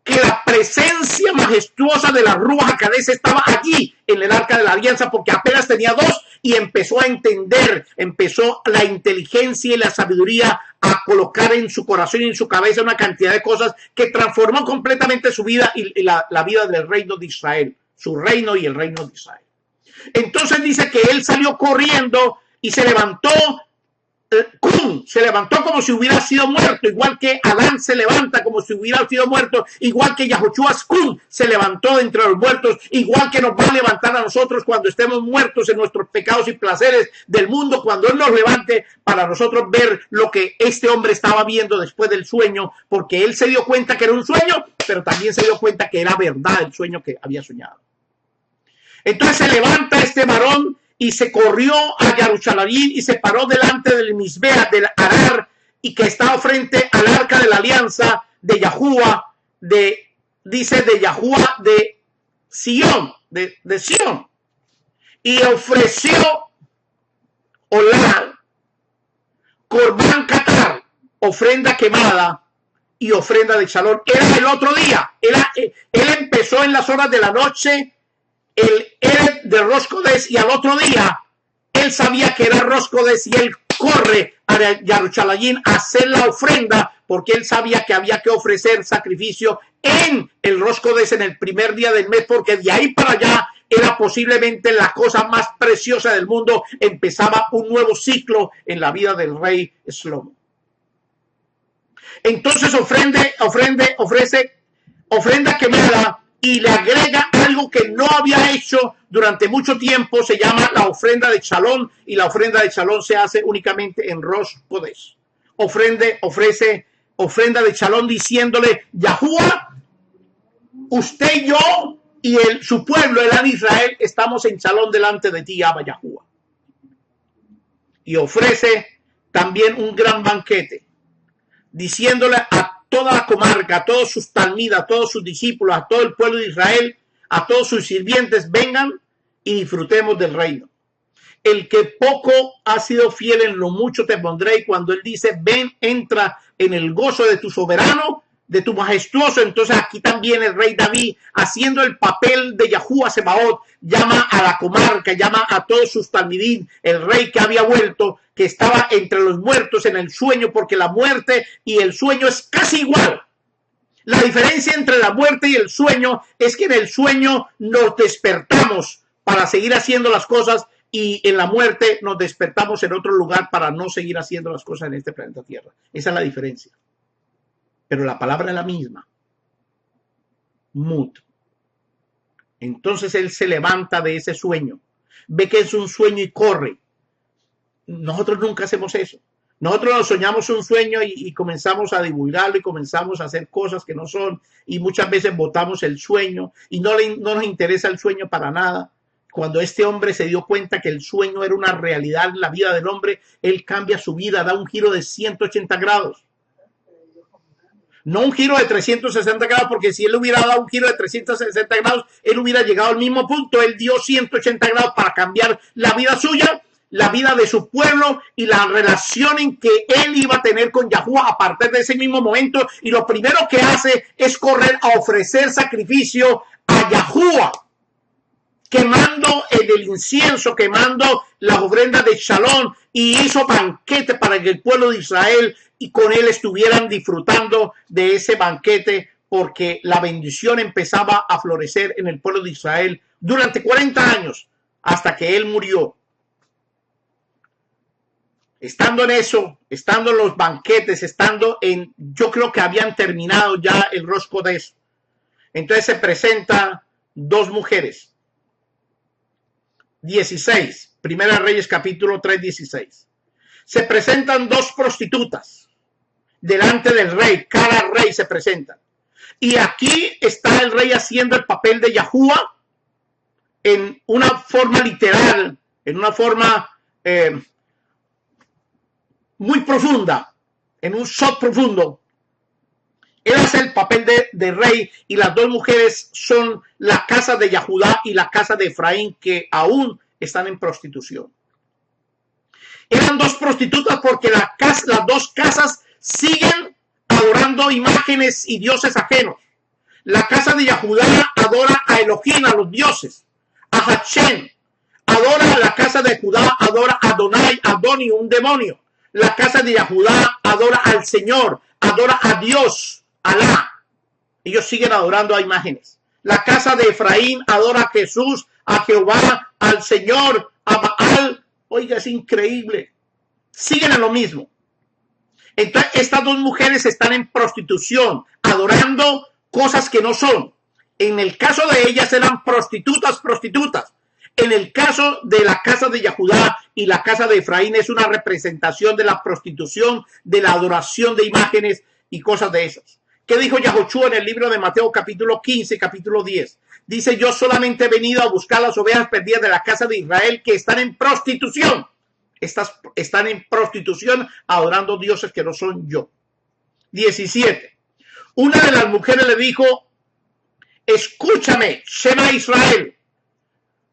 que la presencia majestuosa de la Ruach HaKodesh estaba allí en el arca de la alianza, porque apenas tenía 2 y empezó a entender, empezó la inteligencia y la sabiduría a colocar en su corazón y en su cabeza una cantidad de cosas que transformó completamente su vida y la vida del reino de Israel, su reino y el reino de Israel. Entonces dice que él salió corriendo y se levantó como si hubiera sido muerto, igual que Adán se levanta como si hubiera sido muerto, igual que Yahushua se levantó de entre los muertos, igual que nos va a levantar a nosotros cuando estemos muertos en nuestros pecados y placeres del mundo, cuando Él nos levante para nosotros ver lo que este hombre estaba viendo después del sueño, porque él se dio cuenta que era un sueño, pero también se dio cuenta que era verdad el sueño que había soñado. Entonces se levanta este varón y se corrió a Yaruchalayim y se paró delante del Misbea, del Arar, y que estaba frente al arca de la alianza de Yahuwah, dice de Yahuwah de Sion, de Sion, y ofreció Olá, Corbán Catar, ofrenda quemada y ofrenda de Shalom. Era el otro día, él empezó en las horas de la noche, el Erev de Rosh Kodesh, y al otro día él sabía que era Rosh Kodesh y él corre a Yaruchalayim a hacer la ofrenda porque él sabía que había que ofrecer sacrificio en el Rosh Kodesh en el primer día del mes, porque de ahí para allá era posiblemente la cosa más preciosa del mundo. Empezaba un nuevo ciclo en la vida del rey Shlomo. Entonces ofrece ofrenda quemada y le agrega algo que no había hecho durante mucho tiempo. Se llama la ofrenda de Shalom, y la ofrenda de Shalom se hace únicamente en Rosh Kodesh. Ofrece ofrenda de Shalom diciéndole: Yahuwah, usted y yo y su pueblo, el Am Israel, estamos en Shalom delante de ti, Abba Yahuwah. Y ofrece también un gran banquete, diciéndole a toda la comarca, a todos sus talmidas, a todos sus discípulos, a todo el pueblo de Israel, a todos sus sirvientes: vengan y disfrutemos del reino. El que poco ha sido fiel en lo mucho te pondré. Y cuando él dice: ven, entra en el gozo de tu soberano, de tu majestuoso, entonces aquí también el rey David, haciendo el papel de Yahuwah Sebaot, llama a la comarca, llama a todos sus talmidín, el rey que había vuelto, que estaba entre los muertos en el sueño, porque la muerte y el sueño es casi igual. La diferencia entre la muerte y el sueño es que en el sueño nos despertamos para seguir haciendo las cosas, y en la muerte nos despertamos en otro lugar para no seguir haciendo las cosas en este planeta Tierra. Esa es la diferencia. Pero la palabra es la misma. Mut. Entonces él se levanta de ese sueño, ve que es un sueño y corre. Nosotros nunca hacemos eso. Nosotros nos soñamos un sueño y comenzamos a divulgarlo y comenzamos a hacer cosas que no son, y muchas veces botamos el sueño y no nos interesa el sueño para nada. Cuando este hombre se dio cuenta que el sueño era una realidad en la vida del hombre, él cambia su vida, da un giro de 180 grados. No un giro de 360 grados, porque si él hubiera dado un giro de 360 grados, él hubiera llegado al mismo punto. Él dio 180 grados para cambiar la vida suya, la vida de su pueblo y la relación en que él iba a tener con Yahuwah a partir de ese mismo momento. Y lo primero que hace es correr a ofrecer sacrificio a Yahuwah, quemando el incienso, quemando las ofrendas de Shalom, y hizo banquete para que el pueblo de Israel y con él estuvieran disfrutando de ese banquete, porque la bendición empezaba a florecer en el pueblo de Israel durante 40 años, hasta que él murió. Estando en eso, estando en los banquetes, yo creo que habían terminado ya el Rosh Kodesh. Entonces se presentan dos mujeres. 16, Primera Reyes capítulo 3, 16. Se presentan dos prostitutas delante del rey, cada rey se presenta. Y aquí está el rey haciendo el papel de Yahuwah en una forma literal, en una forma muy profunda, en un shot profundo. Él hace el papel de rey, y las dos mujeres son la casa de Yahudá y la casa de Efraín, que aún están en prostitución. Eran dos prostitutas porque las dos casas siguen adorando imágenes y dioses ajenos. La casa de Yahudá adora a Elohim, a los dioses, a Hashem. Adora a la casa de Judá, adora a Adonai, Adoni, un demonio. La casa de Yahudá adora al Señor, adora a Dios, Alá. Ellos siguen adorando a imágenes. La casa de Efraín adora a Jesús, a Jehová, al Señor, a Baal. Oiga, es increíble. Siguen en lo mismo. Entonces, estas dos mujeres están en prostitución, adorando cosas que no son. En el caso de ellas eran prostitutas. En el caso de la casa de Yahudá y la casa de Efraín es una representación de la prostitución, de la adoración de imágenes y cosas de esas. ¿Qué dijo Yahushua en el libro de Mateo capítulo 15, capítulo 10? Dice: yo solamente he venido a buscar las ovejas perdidas de la casa de Israel, que están en prostitución. Estas están en prostitución adorando dioses que no son yo. 17. Una de las mujeres le dijo: escúchame, Shema Israel,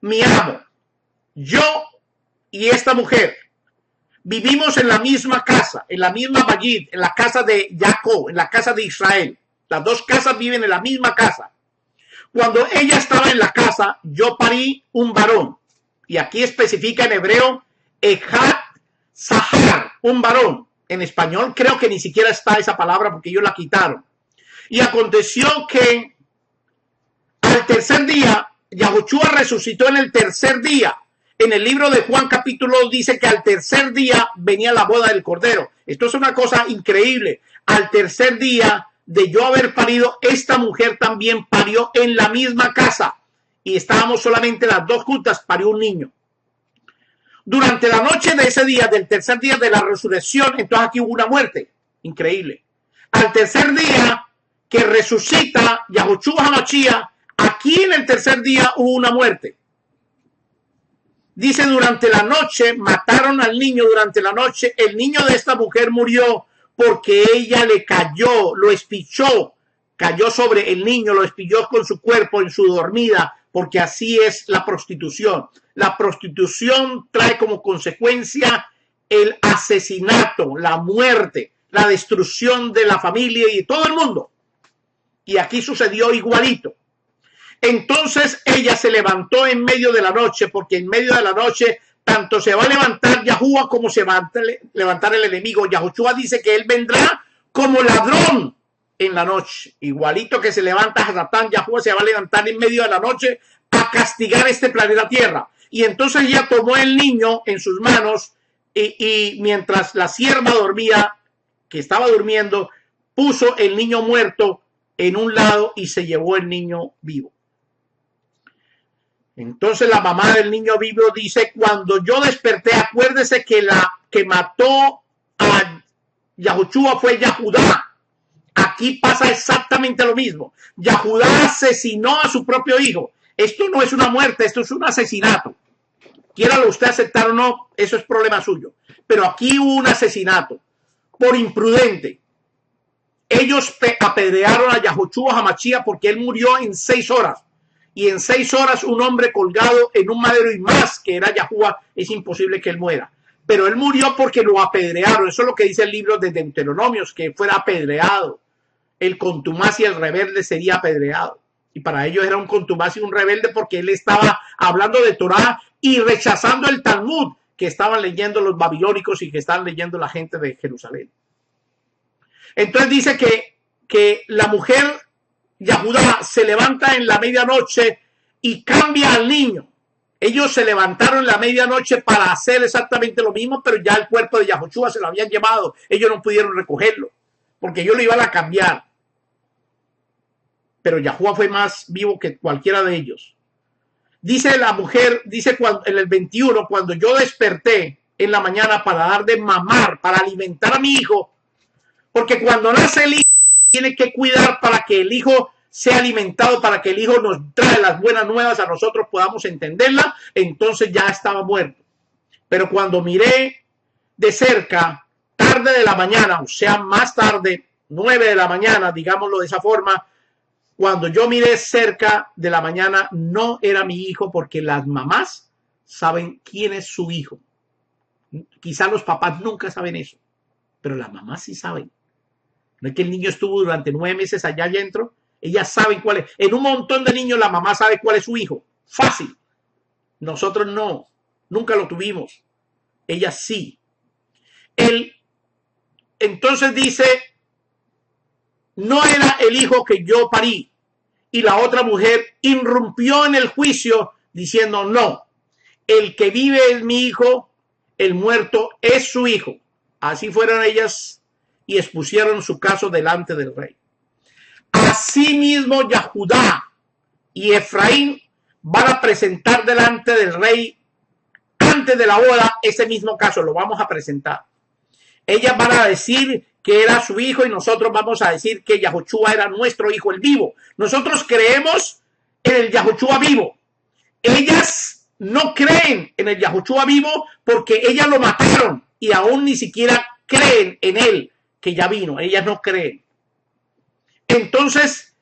mi amo, yo y esta mujer vivimos en la misma casa, en la misma Bayit, en la casa de Jacob, en la casa de Israel. Las dos casas viven en la misma casa. Cuando ella estaba en la casa, yo parí un varón. Y aquí especifica en hebreo, Ejat Sahar, un varón. En español creo que ni siquiera está esa palabra porque ellos la quitaron. Y aconteció que al tercer día, Yahushua resucitó en el tercer día. En el libro de Juan capítulo 2 dice que al tercer día venía la boda del Cordero. Esto es una cosa increíble. al tercer día de yo haber parido, esta mujer también parió en la misma casa. Y estábamos solamente las dos juntas, parió un niño. Durante la noche de ese día, del tercer día de la resurrección, entonces aquí hubo una muerte. Increíble. Al tercer día que resucita Yahushua HaMashiach, aquí en el tercer día hubo una muerte. Dice, durante la noche mataron al niño, durante la noche el niño de esta mujer murió porque ella le cayó, lo espichó, cayó sobre el niño, lo espichó con su cuerpo en su dormida, porque así es la prostitución. La prostitución trae como consecuencia el asesinato, la muerte, la destrucción de la familia y de todo el mundo. Y aquí sucedió igualito. Entonces ella se levantó en medio de la noche, porque en medio de la noche tanto se va a levantar Yahuwah como se va a levantar el enemigo. Yahushua dice que él vendrá como ladrón en la noche. Igualito que se levanta Satán, Yahuwah se va a levantar en medio de la noche a castigar este planeta Tierra. Y entonces ella tomó el niño en sus manos y mientras la sierva dormía, que estaba durmiendo, puso el niño muerto en un lado y se llevó el niño vivo. Entonces la mamá del niño vivo dice, cuando yo desperté, acuérdese que la que mató a Yahushua fue Yahudá. Aquí pasa exactamente lo mismo. Yahudá asesinó a su propio hijo. Esto no es una muerte, esto es un asesinato. Quiéralo usted aceptar o no, eso es problema suyo. Pero aquí hubo un asesinato por imprudente. Ellos apedrearon a Yahushua HaMashiach porque él murió en 6 horas. Y en 6 horas un hombre colgado en un madero y más, que era Yahuwah, es imposible que él muera. Pero él murió porque lo apedrearon. Eso es lo que dice el libro de Deuteronomios, que fuera apedreado. El contumaz y el rebelde sería apedreado. Y para ellos era un contumaz y un rebelde porque él estaba hablando de Torah y rechazando el Talmud que estaban leyendo los babilónicos y que estaban leyendo la gente de Jerusalén. Entonces dice que la mujer Yahudá se levanta en la medianoche y cambia al niño. Ellos se levantaron en la medianoche para hacer exactamente lo mismo, pero ya el cuerpo de Yahushua se lo habían llevado. Ellos no pudieron recogerlo, porque ellos lo iban a cambiar. Pero Yahuwah fue más vivo que cualquiera de ellos. Dice la mujer, dice en el 21, cuando yo desperté en la mañana para dar de mamar, para alimentar a mi hijo, porque cuando nace el hijo, tiene que cuidar para que el hijo sea alimentado, para que el hijo nos trae las buenas nuevas, a nosotros podamos entenderla. Entonces ya estaba muerto. Pero cuando miré de cerca, tarde de la mañana, o sea, más tarde, 9 de la mañana, digámoslo de esa forma, cuando yo miré cerca de la mañana, no era mi hijo, porque las mamás saben quién es su hijo. Quizás los papás nunca saben eso, pero las mamás sí saben. No es que el niño estuvo durante 9 meses allá adentro. Ellas saben cuál es. En un montón de niños la mamá sabe cuál es su hijo. Fácil. Nosotros no. Nunca lo tuvimos. Ellas sí. Entonces dice, no era el hijo que yo parí. Y la otra mujer irrumpió en el juicio diciendo, no, el que vive es mi hijo, el muerto es su hijo. Así fueron ellas y expusieron su caso delante del rey. Asimismo, Yahudá y Efraín van a presentar delante del rey antes de la boda ese mismo caso, lo vamos a presentar. Ellas van a decir que era su hijo y nosotros vamos a decir que Yahushua era nuestro hijo, el vivo. Nosotros creemos en el Yahushua vivo. Ellas no creen en el Yahushua vivo porque ellas lo mataron y aún ni siquiera creen en él, que ya vino. Ellas no creen. Entonces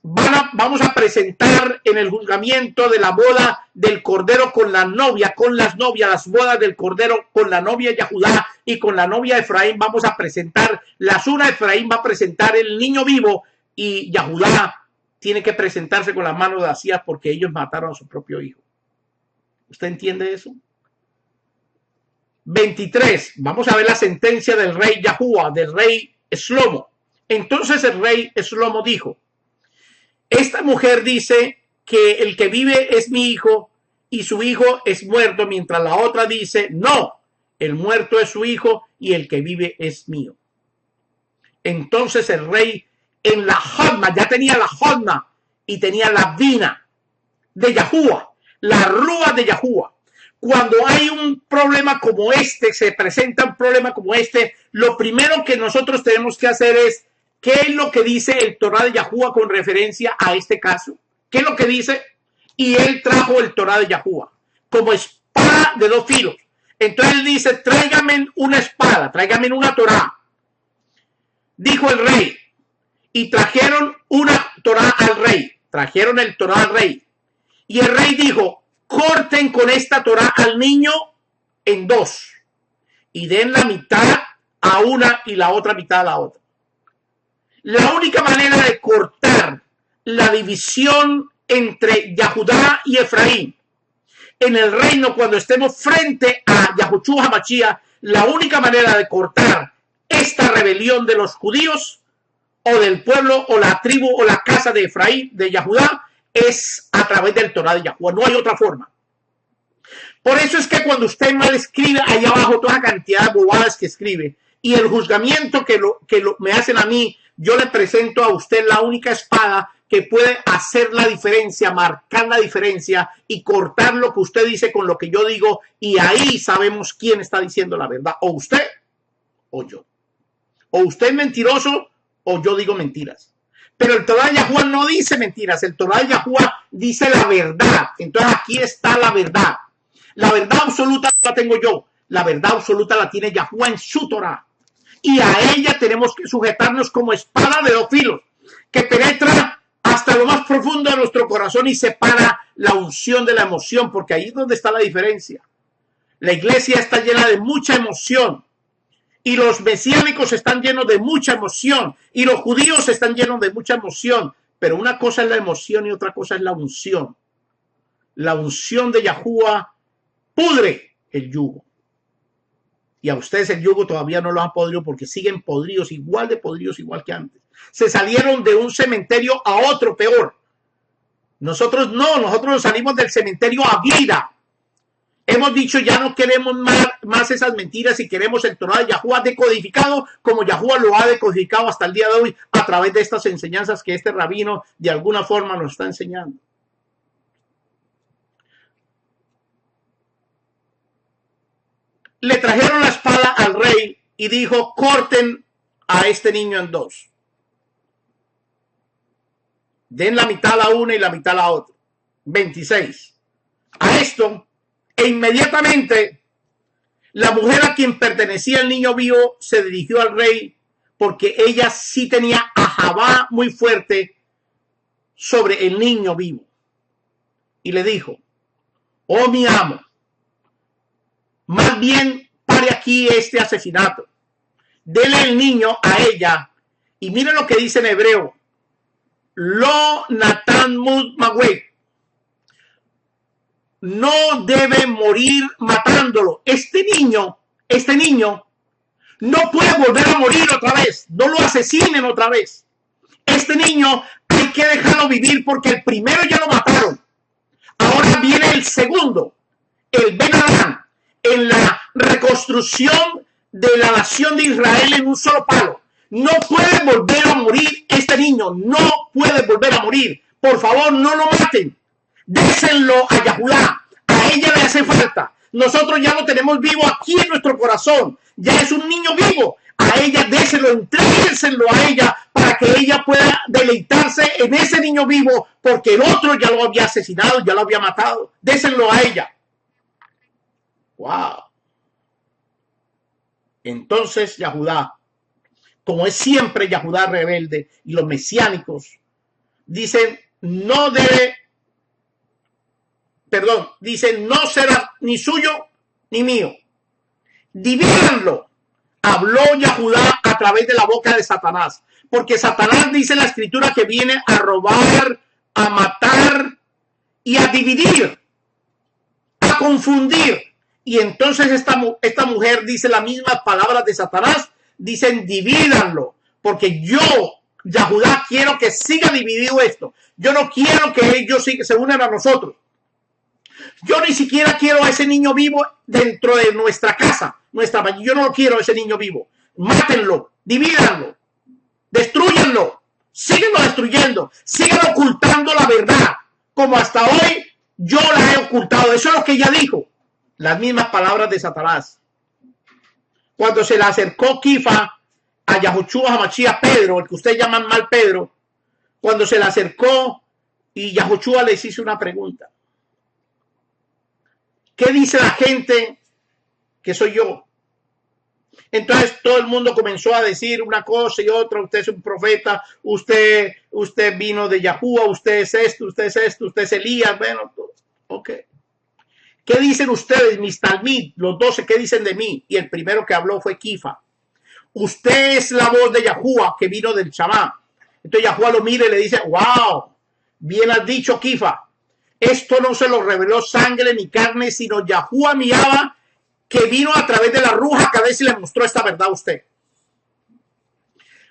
vamos a presentar en el juzgamiento de la boda del Cordero con la novia, con las novias, las bodas del Cordero con la novia Yahudá y con la novia Efraín. Vamos a presentar, Efraín va a presentar el niño vivo y Yahudá tiene que presentarse con las manos vacías porque ellos mataron a su propio hijo. ¿Usted entiende eso? 23. Vamos a ver la sentencia del rey Yahuwah, del rey Shlomo. Entonces el rey Shlomo dijo, esta mujer dice que el que vive es mi hijo y su hijo es muerto, mientras la otra dice, no, el muerto es su hijo y el que vive es mío. Entonces el rey en la Jotma, ya tenía la Jotma y tenía la vina de Yahuwah, la rúa de Yahuwah. Cuando hay un problema como este, se presenta un problema como este, lo primero que nosotros tenemos que hacer es, ¿qué es lo que dice el Torah de Yahuwah con referencia a este caso? ¿Qué es lo que dice? Y él trajo el Torah de Yahuwah como espada de dos filos. Entonces él dice, tráigame una espada, tráigame una Torah. Dijo el rey, y trajeron una Torah al rey, trajeron el Torah al rey. Y el rey dijo, corten con esta Torah al niño en dos y den la mitad a una y la otra mitad a la otra. La única manera de cortar la división entre Yahudá y Efraín en el reino cuando estemos frente a Yahushua HaMashiach, la única manera de cortar esta rebelión de los judíos o del pueblo o la tribu o la casa de Efraín, de Yahudá, es a través del Torah de Yahuwah. No hay otra forma. Por eso es que cuando usted mal escribe, allá abajo toda cantidad de bobadas que escribe, y el juzgamiento que me hacen a mí, yo le presento a usted la única espada que puede hacer la diferencia, marcar la diferencia y cortar lo que usted dice con lo que yo digo, y ahí sabemos quién está diciendo la verdad, o usted o yo. O usted es mentiroso o yo digo mentiras. Pero el Torah de Yahuwah no dice mentiras, el Torah de Yahuwah dice la verdad. Entonces aquí está la verdad. La verdad absoluta la tengo yo, la verdad absoluta la tiene Yahuwah en su Torah. Y a ella tenemos que sujetarnos como espada de dos filos, que penetra hasta lo más profundo de nuestro corazón y separa la unción de la emoción, porque ahí es donde está la diferencia. La iglesia está llena de mucha emoción. Y los mesiánicos están llenos de mucha emoción. Y los judíos están llenos de mucha emoción. Pero una cosa es la emoción y otra cosa es la unción. La unción de Yahuwah pudre el yugo. Y a ustedes el yugo todavía no lo han podrido porque siguen podridos, igual que antes. Se salieron de un cementerio a otro peor. Nosotros no, nosotros nos salimos del cementerio a vida. Hemos dicho ya no queremos más esas mentiras y queremos el Torah de Yahuwah decodificado como Yahuwah lo ha decodificado hasta el día de hoy a través de estas enseñanzas que este rabino de alguna forma nos está enseñando. Le trajeron la espada al rey y dijo, corten a este niño en dos. Den la mitad a la una y la mitad a la otra. 26. A esto... E inmediatamente la mujer a quien pertenecía el niño vivo se dirigió al rey porque ella sí tenía ajabá muy fuerte sobre el niño vivo. Y le dijo, oh mi amo, más bien pare aquí este asesinato. Dele el niño a ella. Y mire lo que dice en hebreo. Lo Natan Mud Magüey. No debe morir matándolo. Este niño no puede volver a morir otra vez. No lo asesinen otra vez. Este niño hay que dejarlo vivir porque el primero ya lo mataron. Ahora viene el segundo, el Ben Adán, en la reconstrucción de la nación de Israel en un solo palo. No puede volver a morir este niño. No puede volver a morir. Por favor, no lo maten. Désenlo a Yahudá, a ella le hace falta. Nosotros ya lo tenemos vivo aquí en nuestro corazón. Ya es un niño vivo. A ella déselo, entréguenselo a ella para que ella pueda deleitarse en ese niño vivo, porque el otro ya lo había asesinado, ya lo había matado. Désenlo a ella. Wow. Entonces Yahudá, como es siempre Yahudá rebelde y los mesiánicos, dicen no no será ni suyo ni mío. Divídanlo. Habló Yahudá a través de la boca de Satanás. Porque Satanás dice en la escritura que viene a robar, a matar y a dividir, a confundir. Y entonces esta mujer dice las mismas palabras de Satanás. Dicen divídanlo. Porque yo, Yahudá, quiero que siga dividido esto. Yo no quiero que ellos se unan a nosotros. Yo ni siquiera quiero a ese niño vivo dentro de nuestra casa. Yo no lo quiero a ese niño vivo. Mátenlo, divídanlo. Destrúyanlo. Síguenlo destruyendo. Sigan ocultando la verdad. Como hasta hoy yo la he ocultado. Eso es lo que ella dijo. Las mismas palabras de Satanás. Cuando se le acercó Kifa a Yahushua Hamashías, Pedro, el que ustedes llaman mal Pedro, cuando se le acercó y Yahushua les hizo una pregunta. ¿Qué dice la gente que soy yo? Entonces todo el mundo comenzó a decir una cosa y otra. Usted es un profeta, usted vino de Yahuwah, usted es esto, usted es Elías. Bueno, ok. ¿Qué dicen ustedes, mis talmid, los 12, qué dicen de mí? Y el primero que habló fue Kifa. Usted es la voz de Yahuwah que vino del Chamá. Entonces Yahuwah lo mira y le dice, wow, bien has dicho, Kifa. Esto no se lo reveló sangre ni carne, sino Yahuwah mi Abba, que vino a través de la Ruja Kadesh y le mostró esta verdad a usted.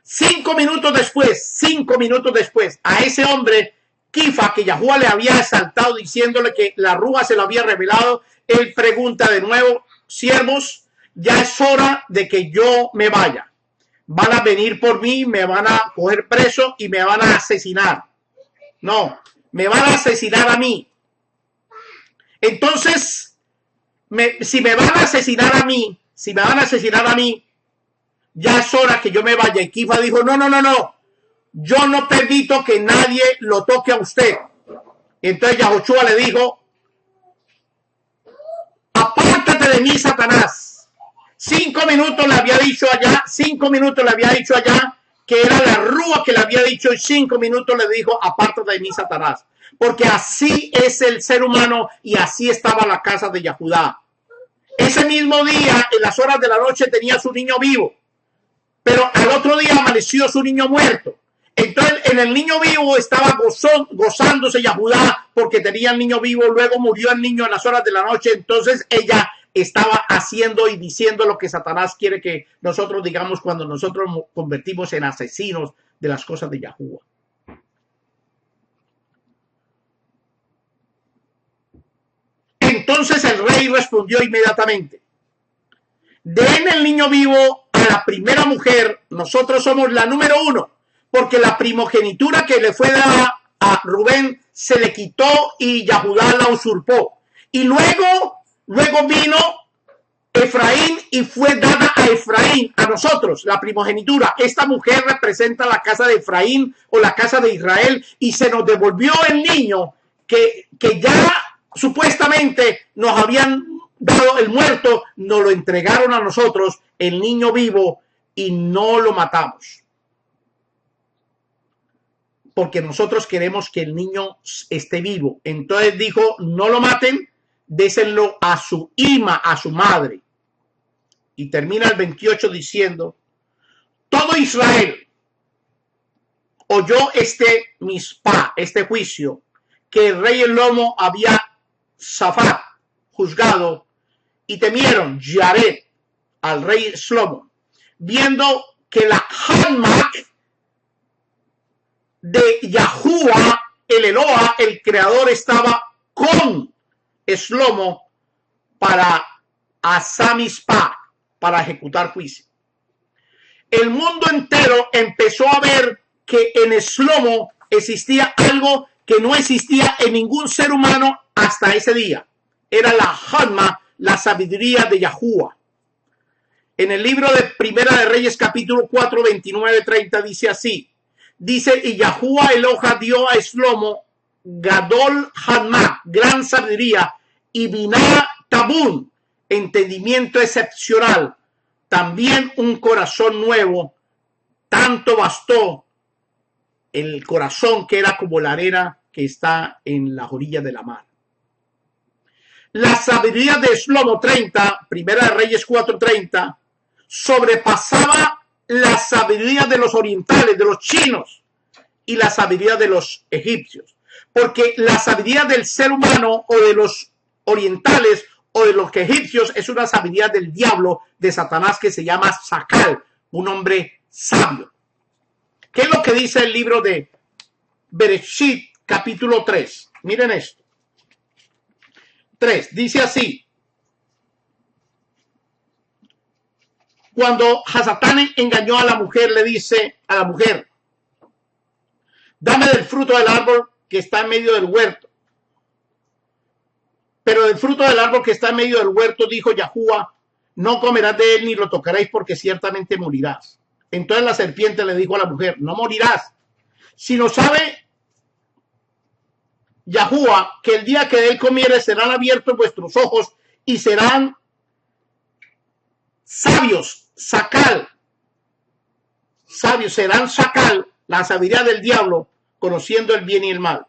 5 minutos después, a ese hombre, Kifa, que Yahuwah le había exaltado diciéndole que la Ruja se lo había revelado, él pregunta de nuevo, siervos, ya es hora de que yo me vaya. Van a venir por mí, me van a coger preso y me van a asesinar. No, me van a asesinar a mí. Entonces, si me van a asesinar a mí, ya es hora que yo me vaya. Y Kifa dijo, no. Yo no permito que nadie lo toque a usted. Entonces Yahushua le dijo, apártate de mí, Satanás. 5 minutos le había dicho allá, que era la rúa que le había dicho, y 5 minutos le dijo, apártate de mí, Satanás. Porque así es el ser humano y así estaba la casa de Yahudá. Ese mismo día, en las horas de la noche, tenía su niño vivo. Pero al otro día amaneció su niño muerto. Entonces, en el niño vivo estaba gozándose Yahudá porque tenía el niño vivo. Luego murió el niño en las horas de la noche. Entonces, ella estaba haciendo y diciendo lo que Satanás quiere que nosotros digamos cuando nosotros nos convertimos en asesinos de las cosas de Yahuwah. Entonces el rey respondió inmediatamente, den el niño vivo a la primera mujer, nosotros somos la número 1, porque la primogenitura que le fue dada a Rubén se le quitó y Yahudá la usurpó. Y luego vino Efraín y fue dada a Efraín, a nosotros, la primogenitura. Esta mujer representa la casa de Efraín o la casa de Israel y se nos devolvió el niño que ya supuestamente nos habían dado el muerto, nos lo entregaron a nosotros, el niño vivo, y no lo matamos. Porque nosotros queremos que el niño esté vivo. Entonces dijo, no lo maten, désenlo a su ima, a su madre. Y termina el 28 diciendo, todo Israel oyó este mispá, este juicio, que el rey Elomo había Safat juzgado, y temieron Yared al rey Shlomo, viendo que la Hanmak de Yahuwah, el Eloah, el creador, estaba con Shlomo para Asamispa, para ejecutar juicio. El mundo entero empezó a ver que en Shlomo existía algo que no existía en ningún ser humano hasta ese día. Era la Hanma, la sabiduría de Yahuwah. En el libro de Primera de Reyes, capítulo 4, 29-30, dice así. Dice, y Yahuwah Eloha dio a Shlomo Gadol Hanma, gran sabiduría, y Binah Tabún, entendimiento excepcional. También un corazón nuevo. Tanto bastó el corazón que era como la arena que está en las orillas de la mar. La sabiduría de Shlomo 30, Primera de Reyes 4:30, sobrepasaba la sabiduría de los orientales, de los chinos, y la sabiduría de los egipcios. Porque la sabiduría del ser humano o de los orientales o de los egipcios es una sabiduría del diablo, de Satanás, que se llama Sakal, un hombre sabio. ¿Qué es lo que dice el libro de Bereshit, capítulo 3? Miren esto. 3, dice así. Cuando Hasatán engañó a la mujer, le dice a la mujer, dame del fruto del árbol que está en medio del huerto. Pero del fruto del árbol que está en medio del huerto, dijo Yahuwah, no comerás de él ni lo tocaréis porque ciertamente morirás. Entonces la serpiente le dijo a la mujer, no morirás, sino sabe Yahuwah que el día que de él comieres serán abiertos vuestros ojos y serán sabios, sabios, serán sacal, la sabiduría del diablo, conociendo el bien y el mal.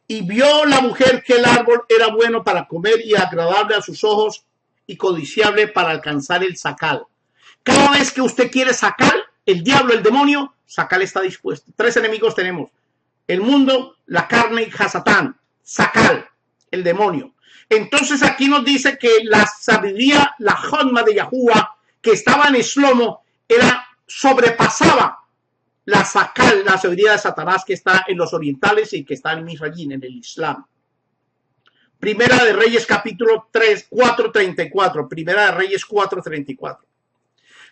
Y vio la mujer que el árbol era bueno para comer y agradable a sus ojos y codiciable para alcanzar el sacal. Cada vez que usted quiere sacal, el diablo, el demonio, sacal está dispuesto. 3 enemigos tenemos: el mundo, la carne y Hasatán. Sacal, el demonio. Entonces aquí nos dice que la sabiduría, la jodma de Yahuwah, que estaba en Eslomo, sobrepasaba la sacal, la sabiduría de Satanás que está en los orientales y que está en Misraín, en el Islam. Primera de Reyes capítulo 4:34. Primera de Reyes 4:34.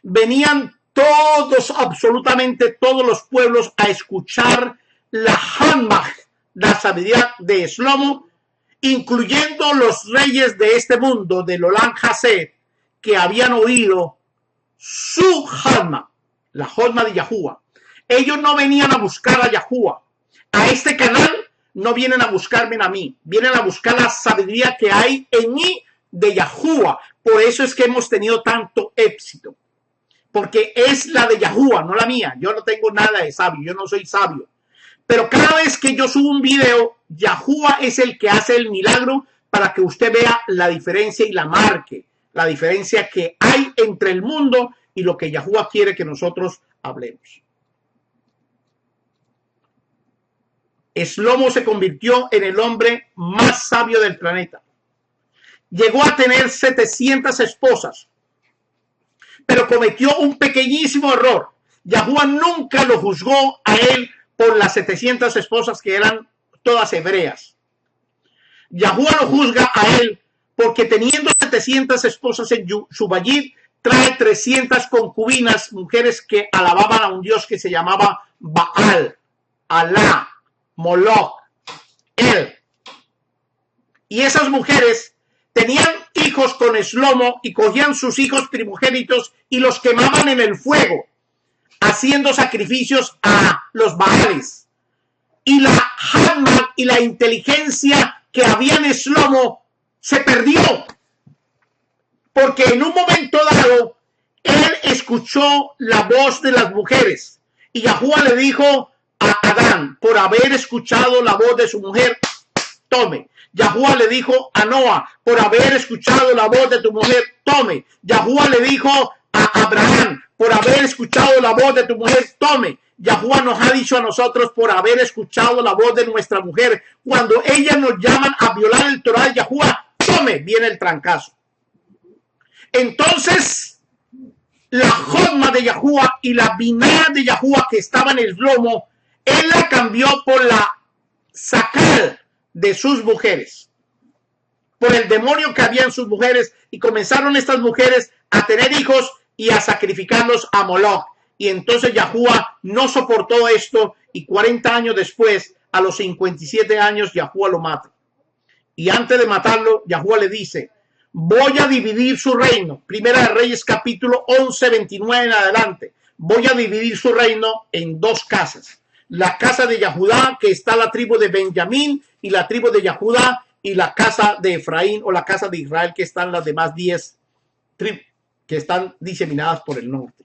Venían todos, absolutamente todos los pueblos a escuchar la Hanmah, la sabiduría de Eslomo, incluyendo los reyes de este mundo, del Olam Hased, que habían oído su Hanmah, la Hanmah de Yahuwah. Ellos no venían a buscar a Yahuwah. A este canal no vienen a buscarme a mí, vienen a buscar la sabiduría que hay en mí de Yahuwah. Por eso es que hemos tenido tanto éxito, porque es la de Yahuwah, no la mía. Yo no tengo nada de sabio, yo no soy sabio. Pero cada vez que yo subo un video, Yahuwah es el que hace el milagro para que usted vea la diferencia y la marque, la diferencia que hay entre el mundo y lo que Yahuwah quiere que nosotros hablemos. Eslomo se convirtió en el hombre más sabio del planeta. Llegó a tener 700 esposas, pero cometió un pequeñísimo error. Yahuwah nunca lo juzgó a él por las 700 esposas que eran todas hebreas. Yahuwah lo juzga a él porque teniendo 700 esposas en su vallid, trae 300 concubinas, mujeres que alababan a un dios que se llamaba Baal, Alá, Moloch, él. Y esas mujeres tenían hijos con Eslomo y cogían sus hijos primogénitos y los quemaban en el fuego, haciendo sacrificios a los Baales. Y la Hanmah y la inteligencia que había en Eslomo se perdió, porque en un momento dado él escuchó la voz de las mujeres y Yahuwah le dijo a Adán, por haber escuchado la voz de su mujer, tome. Yahuwah le dijo a Noah, por haber escuchado la voz de tu mujer, tome. Yahuwah le dijo a Abraham, por haber escuchado la voz de tu mujer, tome. Yahuwah nos ha dicho a nosotros por haber escuchado la voz de nuestra mujer. Cuando ellas nos llaman a violar el Torah de Yahuwah, tome, viene el trancazo. Entonces, la jodma de Yahuwah y la binah de Yahuwah que estaba en el lomo, él la cambió por la sacal de sus mujeres, por el demonio que había en sus mujeres, y comenzaron estas mujeres a tener hijos y a sacrificarlos a Moloch. Y entonces Yahuwah no soportó esto y 40 años después, a los 57 años, Yahuwah lo mata. Y antes de matarlo, Yahuwah le dice, voy a dividir su reino. Primera de Reyes capítulo 11, 29 en adelante. Voy a dividir su reino en 2 casas. La casa de Yahudá, que está la tribu de Benjamín, y la tribu de Yahudá, y la casa de Efraín o la casa de Israel, que están las demás 10 tribus que están diseminadas por el norte.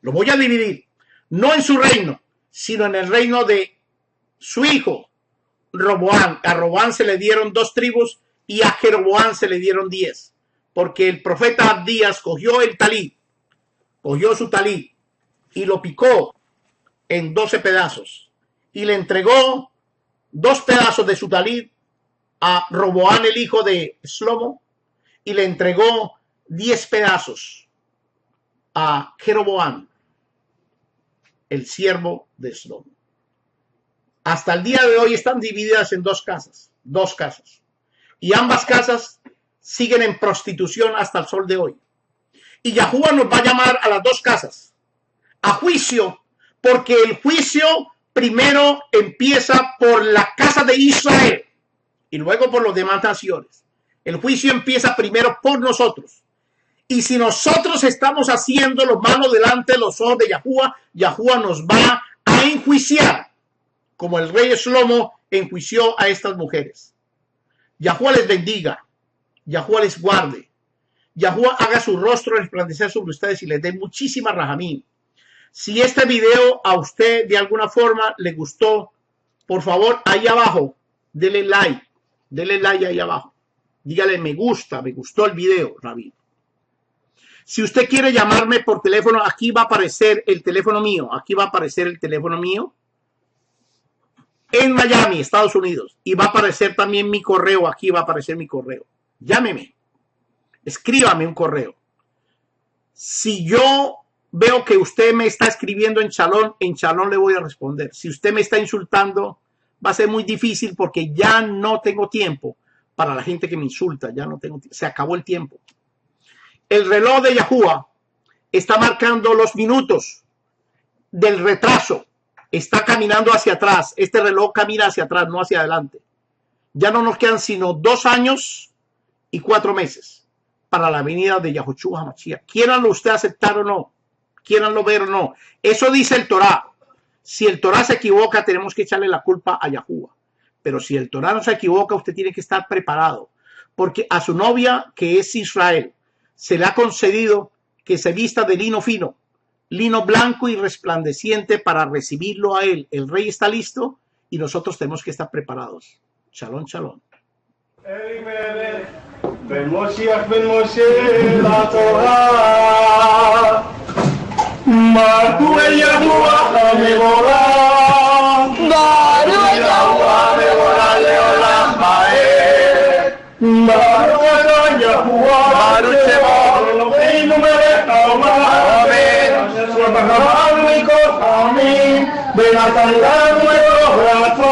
Lo voy a dividir, no en su reino, sino en el reino de su hijo, Roboam. A Roboam se le dieron 2 tribus y a Jeroboam se le dieron 10. Porque el profeta Abdías cogió el talí, cogió su talí y lo picó en 12 pedazos y le entregó 2 pedazos de su talí a Roboam, el hijo de Shlomo, y le entregó 10 pedazos a Jeroboam, el siervo de Shlomo. Hasta el día de hoy están divididas en 2 casas, 2 casas. Y ambas casas siguen en prostitución hasta el sol de hoy. y Yahuwah nos va a llamar a las dos casas a juicio, porque el juicio primero empieza por la casa de Israel y luego por los demás naciones. El juicio empieza primero por nosotros. Y si nosotros estamos haciendo lo malo delante de los ojos de Yahuwah, Yahuwah nos va a enjuiciar, como el rey Shlomo enjuició a estas mujeres. Yahuwah les bendiga, Yahuwah les guarde, Yahuwah haga su rostro resplandecer sobre ustedes y les dé muchísima rahamín. Si este video a usted de alguna forma le gustó, por favor, ahí abajo, dele like ahí abajo. Dígale me gusta, me gustó el video, Rabí. Si usted quiere llamarme por teléfono, aquí va a aparecer el teléfono mío. Aquí va a aparecer el teléfono mío en Miami, Estados Unidos. Y va a aparecer también mi correo. Aquí va a aparecer mi correo. Llámeme. Escríbame un correo. Si yo veo que usted me está escribiendo en Chalón le voy a responder. Si usted me está insultando, va a ser muy difícil porque ya no tengo tiempo para la gente que me insulta. Ya no tengo tiempo. Se acabó el tiempo. El reloj de Yahuwah está marcando los minutos del retraso. Está caminando hacia atrás. Este reloj camina hacia atrás, no hacia adelante. Ya no nos quedan sino 2 años y 4 meses para la venida de Yahushua HaMashiach. Quieranlo usted aceptar o no, quieranlo ver o no. Eso dice el Torah. Si el Torah se equivoca, tenemos que echarle la culpa a Yahuwah. Pero si el Torah no se equivoca, usted tiene que estar preparado. Porque a su novia, que es Israel, se le ha concedido que se vista de lino fino, lino blanco y resplandeciente para recibirlo a él. El rey está listo y nosotros tenemos que estar preparados. Shalom, shalom. Ben Moshe la Torah, Marku el Yahuwah Mevorah, Baru el Yahuwah Mevorah Leolam Bae, Baru el Yahuwah Baru Shemo Eloheinu melech haolam, Amen, Amen, Benatan lanu et Torato,